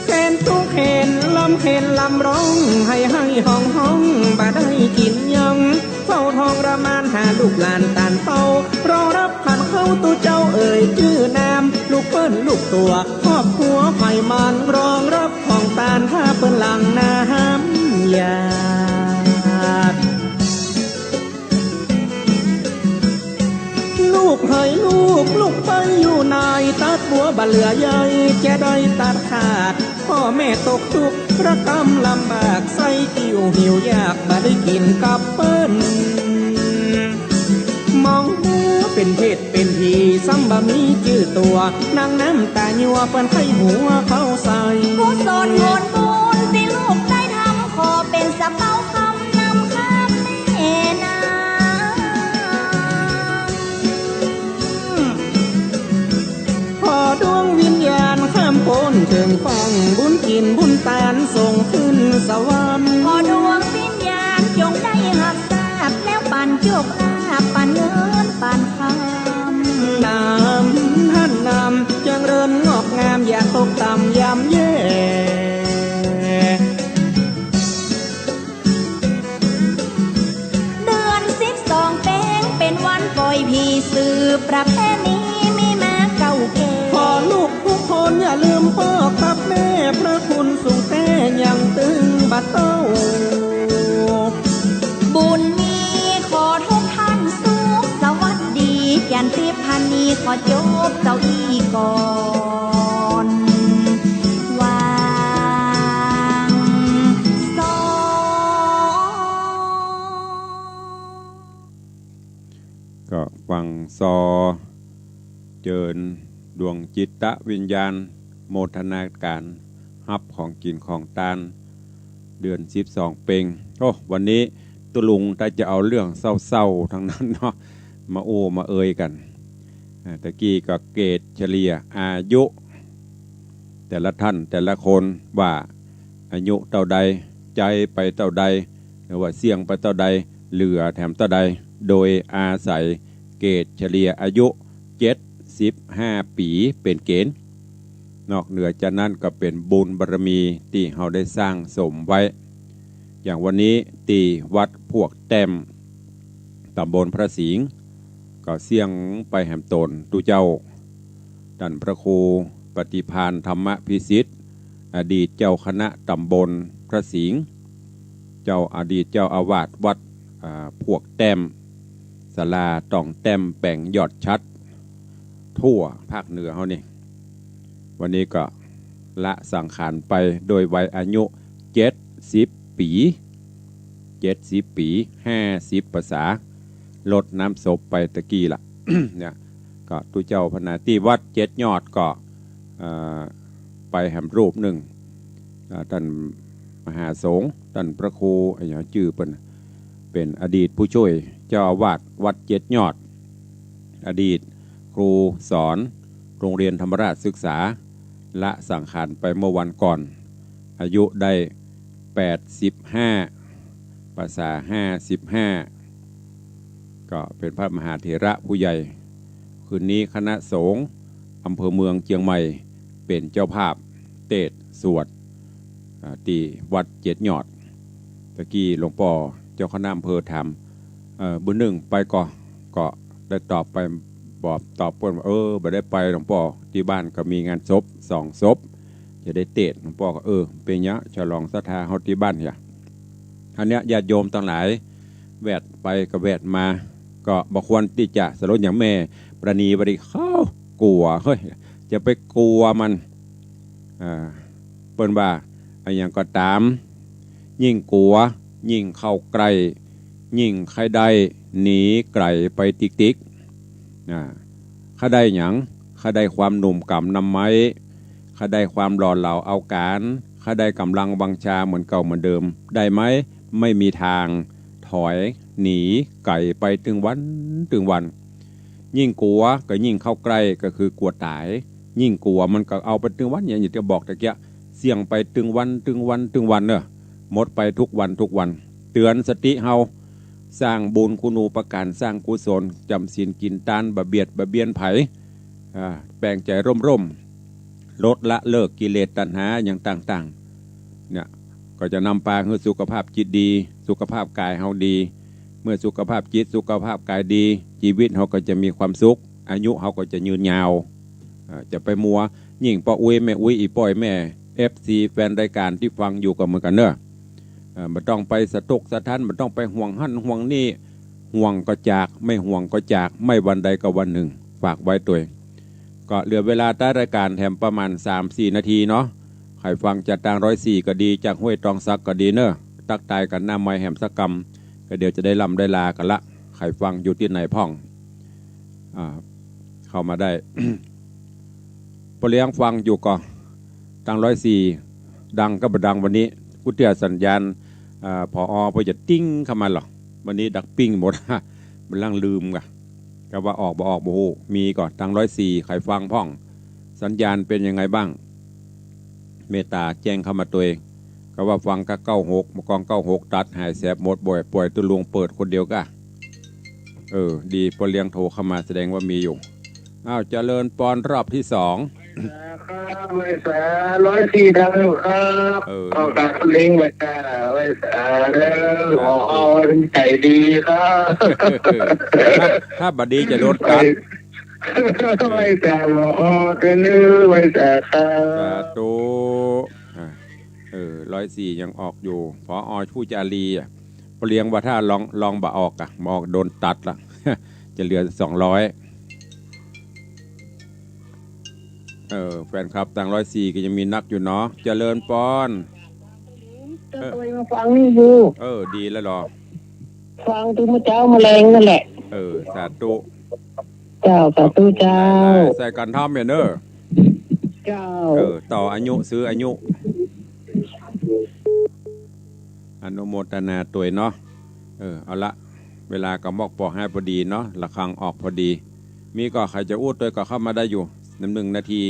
แสนทุกเห็นลำร้องให้ห้องบ่ได้กินยังเฝ้าทองระมานหาลูกหลานตานเฝ้ารอรับขันเข้าตัวเจ้าเอ่ยชื่อนามลูกเปิ้นลูกตัวครอบครัวไผ่มันรองรับของตานถ้าเปิ้นหลังน้ำยาลูกเฮยลูกไปอยู่นายตัดบัวบะเหลือใหญ่จะได้ตัดขาดพ่อแม่ตกทุกข์ระกำลำบากใส่ติ้วหิวยากมาได้กินกับเปิ้นมองหัวเป็นเพศเป็นผีซ้ำบะมีจื้อตัวนางน้ำตาญัวเปิ้นไข้หัวเข้าใส่กุศลผลบุญที่ลูกได้ทำขอเป็นสะเปาคำนำข้ามแม่นาขอดวงวิญญาณข้ามพ้นถึงฟังบุญกินบุญตานส่งขึ้นสวรรค์ขอดวงวิญญาณจงได้หักทราบแล้วปันโชคลาภปันเงินปันคำน้ำท่านนำจังเริญงอกงามอย่าตกต่ำยำแย่เดือน12เป็นวันปล่อยผีสืบประเพณีมีมาเก่าแก่ขอลูกทุกคนอย่าลืมพ่อกับแม่พระคุณสูงแต่ยังตึงบัดเต้าบุญมีขอทุกท่านสุขสวัสดียันทิพานีขอจบเจ้าอีก่อนวางซอก็ฟังซอเจิญดวงจิตวิญญาณโมทนาการฮับของกินของตานเดือน12เป็งโอ้วันนี้ตุลุงถ้าจะเอาเรื่องเศร้าๆทั้งนั้นเนาะมาโอ้มาเอ่ยกันตะกี้ก็เกตเฉลี่ยอายุแต่ละท่านแต่ละคนว่าอายุเท่าใดใจไปเท่าใดหรือว่าเสี่ยงไปเท่าใดเหลือแถมเท่าใดโดยอาศัยเกตเฉลี่ยอายุ75 ปีเป็นเกณฑ์นอกเหนือจากนั้นก็เป็นบุญบารมีที่เราได้สร้างสมไว้อย่างวันนี้ที่วัดพวกแต้มตำบลพระสิงห์ก็เสี่ยงไปแหมตนตุเจ้าท่านพระครูปฏิภาณธรรมพิสิทธิ์อดีตเจ้าคณะตำบลพระสิงห์เจ้าอดีตเจ้าอาวาสวัดพวกแต้มศาลาต้องแต้มแป่งยอดชัดทั่วภาคเหนือเขานี่วันนี้ก็ละสังขารไปโดยวัยอายุ70 ปี50 ปี50 ภาษาลดน้ำศพไปตะกี้ล่ะ เนี่ยก็ตุเจ้าพนาที่วัด7 ยอดก็ไปแห่มรูปหนึ่งท่านมหาสงฆ์ท่านพระครูอย่างชื่อเป็นอดีตผู้ช่วยเจ้าอาวาสวัด7 ยอดอดีตครูสอนโรงเรียนธรรมราชศึกษาละสังขารไปเมื่อวันก่อนอายุได้85 ภาษา55ก็เป็นพระมหาเถระผู้ใหญ่คืนนี้คณะสงฆ์อำเภอเมืองเชียงใหม่เป็นเจ้าภาพเทศสวดที่วัด7 ยอดตะกี้หลวงพ่อเจ้าคณะอำเภอทำบุญหนึ่งไปก็ได้ตอบไปตอบเพิ่นว่าบ่ได้ไปหลวงพ่อที่บ้านก็มีงานศพ2 ศพจะได้เทศหลวงพ่อก็เป็นยะฉลองศรัทธาเฮาที่บ้านเนี่ยอันเนี้ยญาติโยมทั้งหลายแวดไปก็แวดมาก็บ่ควรที่จะสลดอย่างแม่ประนีบริเข้ากลัวเฮ้ยจะไปกลัวมันเปิ้นว่าอย่างก็ตามยิ่งกลัวยิ่งเข้าใกล้ยิ่งใครได้หนีไกลไปติ๊กข้าได้หยังข้าได้ความหนุ่มกำนำไม้ข้าได้ความหล่อเหลาเอาการข้าได้กำลังวังชาเหมือนเก่าเหมือนเดิมได้ไหมไม่มีทางถอยหนีไก่ไปถึงวันยิ่งกลัวก็ยิ่งเข้าใกล้ก็คือกลัวตายยิ่งกลัวมันก็เอาไปถึงวันอย่างที่จะบอกตะเกียเสี่ยงไปถึงวันเนอะหมดไปทุกวันเตือนสติเฮา สร้างบุญคุณูปการสร้างกุศลจำศีลกินทานบะเบียดบะเบียนไผแปลงใจร่มลดละเลิกกิเลสตัณหาอย่างต่างๆเนี่ยก็จะนำพาให้สุขภาพจิตดีสุขภาพกายเฮาดีเมื่อสุขภาพจิตสุขภาพกายดีชีวิตเฮาก็จะมีความสุขอายุเฮาก็จะยืนยาวจะไปมัวยิ่งป้าอุ้ยแม่อุ้ยอีป้อยแม่ FC แฟนรายการที่ฟังอยู่ก็เหมือนกันเนอะมันต้องไปสะทกสะท้านมันต้องไปห่วงหั่นห่วงนี่ห่วงก็จากไม่ห่วงก็จากไม่วันใดก็วันหนึ่งฝากไว้ตัวก็เหลือเวลาใต้รายการแถมประมาณ 3-4 นาทีเนาะใครฟังจากต่าง104ก็ดีจากห้วยตองซักก็ดีเนอะตักตายกันหน้าไม้แหมสักกรรมก็เดี๋ยวจะได้ลำได้ลากันละใครฟังอยู่ที่ไหนพ่องเข้ามาได้ ปเลี้ยงฟังอยู่ก็ต่าง104ดังก็บดังวันนี้กุฏิสัญญาณพอพอจะติ้งเข้ามาหรอวันนี้ดักปิ้งหมด มันล่างลืมกะก็ว่าออกบ่ออกบ่ฮู้มีก่อนต่าง104ใครฟังพ่องสัญญาณเป็นยังไงบ้างเมตตาแจ้งเข้ามาตัวเองก็ว่าฟังก็96มากอง96ตัดหายแสบหมดบ่อยปล่อยตัวลวงเปิดคนเดียวก็ดีพอเลี้ยงโทรเข้ามาแสดงว่ามีอยู่เจริญปอนรอบที่2ครับไว้สา104ดังอยู่ครับเอาการเลี้ยงไว้สาไว้สาแล้วเอาใจดีครับถ้าบดีจะโดนกัดไว้สาก็นึกไว้สาครับสาธุ104ยังออกอยู่พอผู้จารีเลี้ยงว่าถ้าลองบ่ออกมาออกโดนตัดละ จะเหลือ200แฟนคลับต่าง104ก็ยังมีนักอยู่เนาะเจริญปอนตัวมาฟังนี่อยู่ดีแล้วหรอฟังตัวมาเจ้ามาแรงนั่นแหละสาธุเจ้าสาธุเจ้าใส่กันทำเนี่ยเนอะเจ้าต่ออายุซื้ออายุอนุโมทนาตัวเนาะเอาละเวลาก็บอกปอกให้พอดีเนาะระฆังออกพอดีมีก็ใครจะอู้ตัวก็เข้ามาได้อยู่1 นาที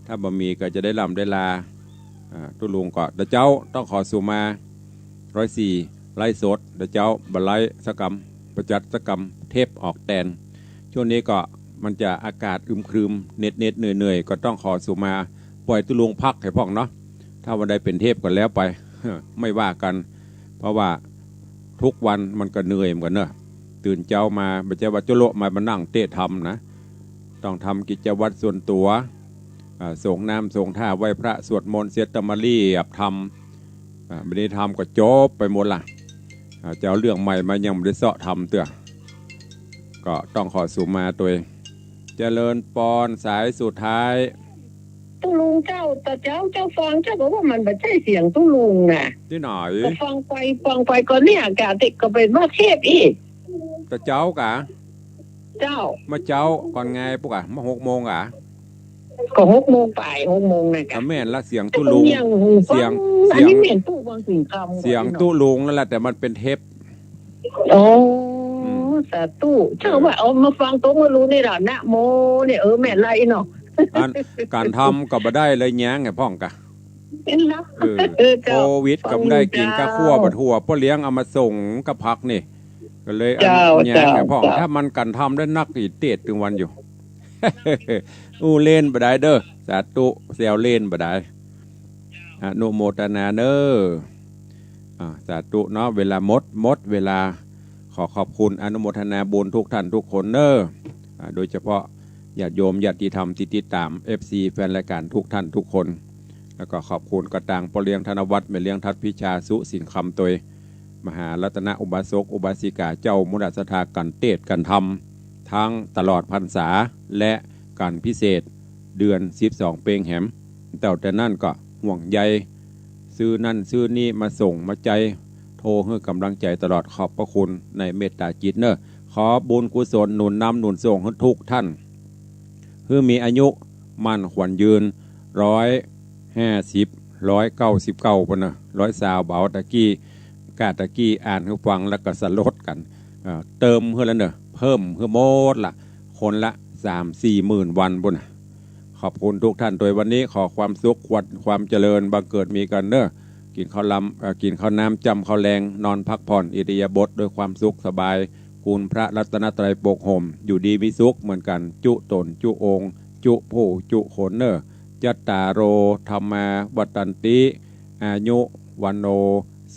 ถ้าบ่มีก็จะได้ลำได้ลาตุลุงก็เดี๋ยวเจ้าต้องขอสู่มา104ไล่สดเดี๋ยวเจ้าบไล่สกรรมประจัดสกรรมเทปออกแตนช่วงนี้ก็มันจะอากาศอึมครึมเน็ตเหนื่อยก็ต้องขอสู่มาปล่อยตุลุงพักให้พ่องเนาะถ้าวันใดเป็นเทปก็แล้วไป ไม่ว่ากันเพราะว่าทุกวันมันก็เหนื่อยเหมือนกันเนอะตื่นเจ้ามาไม่ใช่ว่าจะโลมานั่งเตะทำนะต้องทำกิจวัตรส่วนตัวส่งน้ำส่งท่าไหว้พระสวดมนต์เสียตมารีทำไม่ได้ทำก็จบไปหมดละจะเอาเรื่องใหม่มายังไม่ได้เสาะทำเตือก็ต้องขอสู่มาตัวเจริญปอนสายสุดท้ายตุลุงเจ้าแต่เจ้าฟังเจ้าบอกว่ามันไม่ใช่เสียงตุลุงนะที่ไหนก็ฟังไปก็เนี่ยกาติกก็เป็นว่าเทพอีกแต่เจ้ากะเจ้ามาเจ้าก่อนไงปุ๊กมา6 โมงก็6 โมงไป6 โมงนะแม่นละเสียงตุลุงเสียงเหม็นตู้บางสิ่งคำเสียงตุลุงนั่นแหละแต่มันเป็นเทปสาธุเจ้าว่าเอามาฟังตัวมารู้นี่ล่ะนะโมเนี่ยแม่ไรเนาะการทำก็บ่ได้เลยแย้งไงพ่องกะเป็นละโควิดก็บ่ได้กินกะคั่วบะทั่วพ่อเลี้ยงเอามาส่งกะพักนี่ก็เลยแย้งไงพ่องถ้ามันกันทำได้นักอีเตดถึงวันอยู่เล่นบ่ได้เด้อสาธุแซวเล่นบ่ได้อนุโมทนาเด้อสาธุเนาะเวลาหมดเวลาขอขอบคุณอนุโมทนาบุญทุกท่านทุกคนเด้อโดยเฉพาะญาติโยมญาติธรรมที่ติดตาม FC แฟนรายการทุกท่านทุกคนแล้วก็ขอบคุณกระตังปเลี้ยงธนวัฒน์แม่เลี้ยงทัดพิชาสุสินคำตัวมหารัตนอุบาสกอุบาสิกาเจ้ามุดสถากันเตศกันธรรมทั้งตลอดพรรษาและการพิเศษเดือน12เปงแหมแต่นั่นก็ห่วงใยซื้อนั่นซื้อนี่มาส่งมาใจโทรให้กำลังใจตลอดขอบพระคุณในเมตตาจิตเนอะขอบุญกุศลหนุนนำหนุนส่งให้ทุกท่านเพื่อมีอายุมั่นขวัญยืน150 199ปุ่นนะ120เบาตะกี้อ่านให้ฟังแล้วก็สลดกันเติมเพื่อแล้วเนอะเพิ่มเพื่อโมดละคนละ 3-4 หมื่นวันปุ่นขอบคุณทุกท่านโดยวันนี้ขอความสุขความเจริญบังเกิดมีกันเนอะ กินข้าวกินข้าวน้ำจำข้าวแรงนอนพักผ่อนอิริยาบถด้วยความสุขสบายคุณพระรัตนตรัยปกห่มอยู่ดีมีสุขเหมือนกันจุตนจุองค์จุผู้จุขนจัตตาโรธรรมาวัตันติอายุวันโน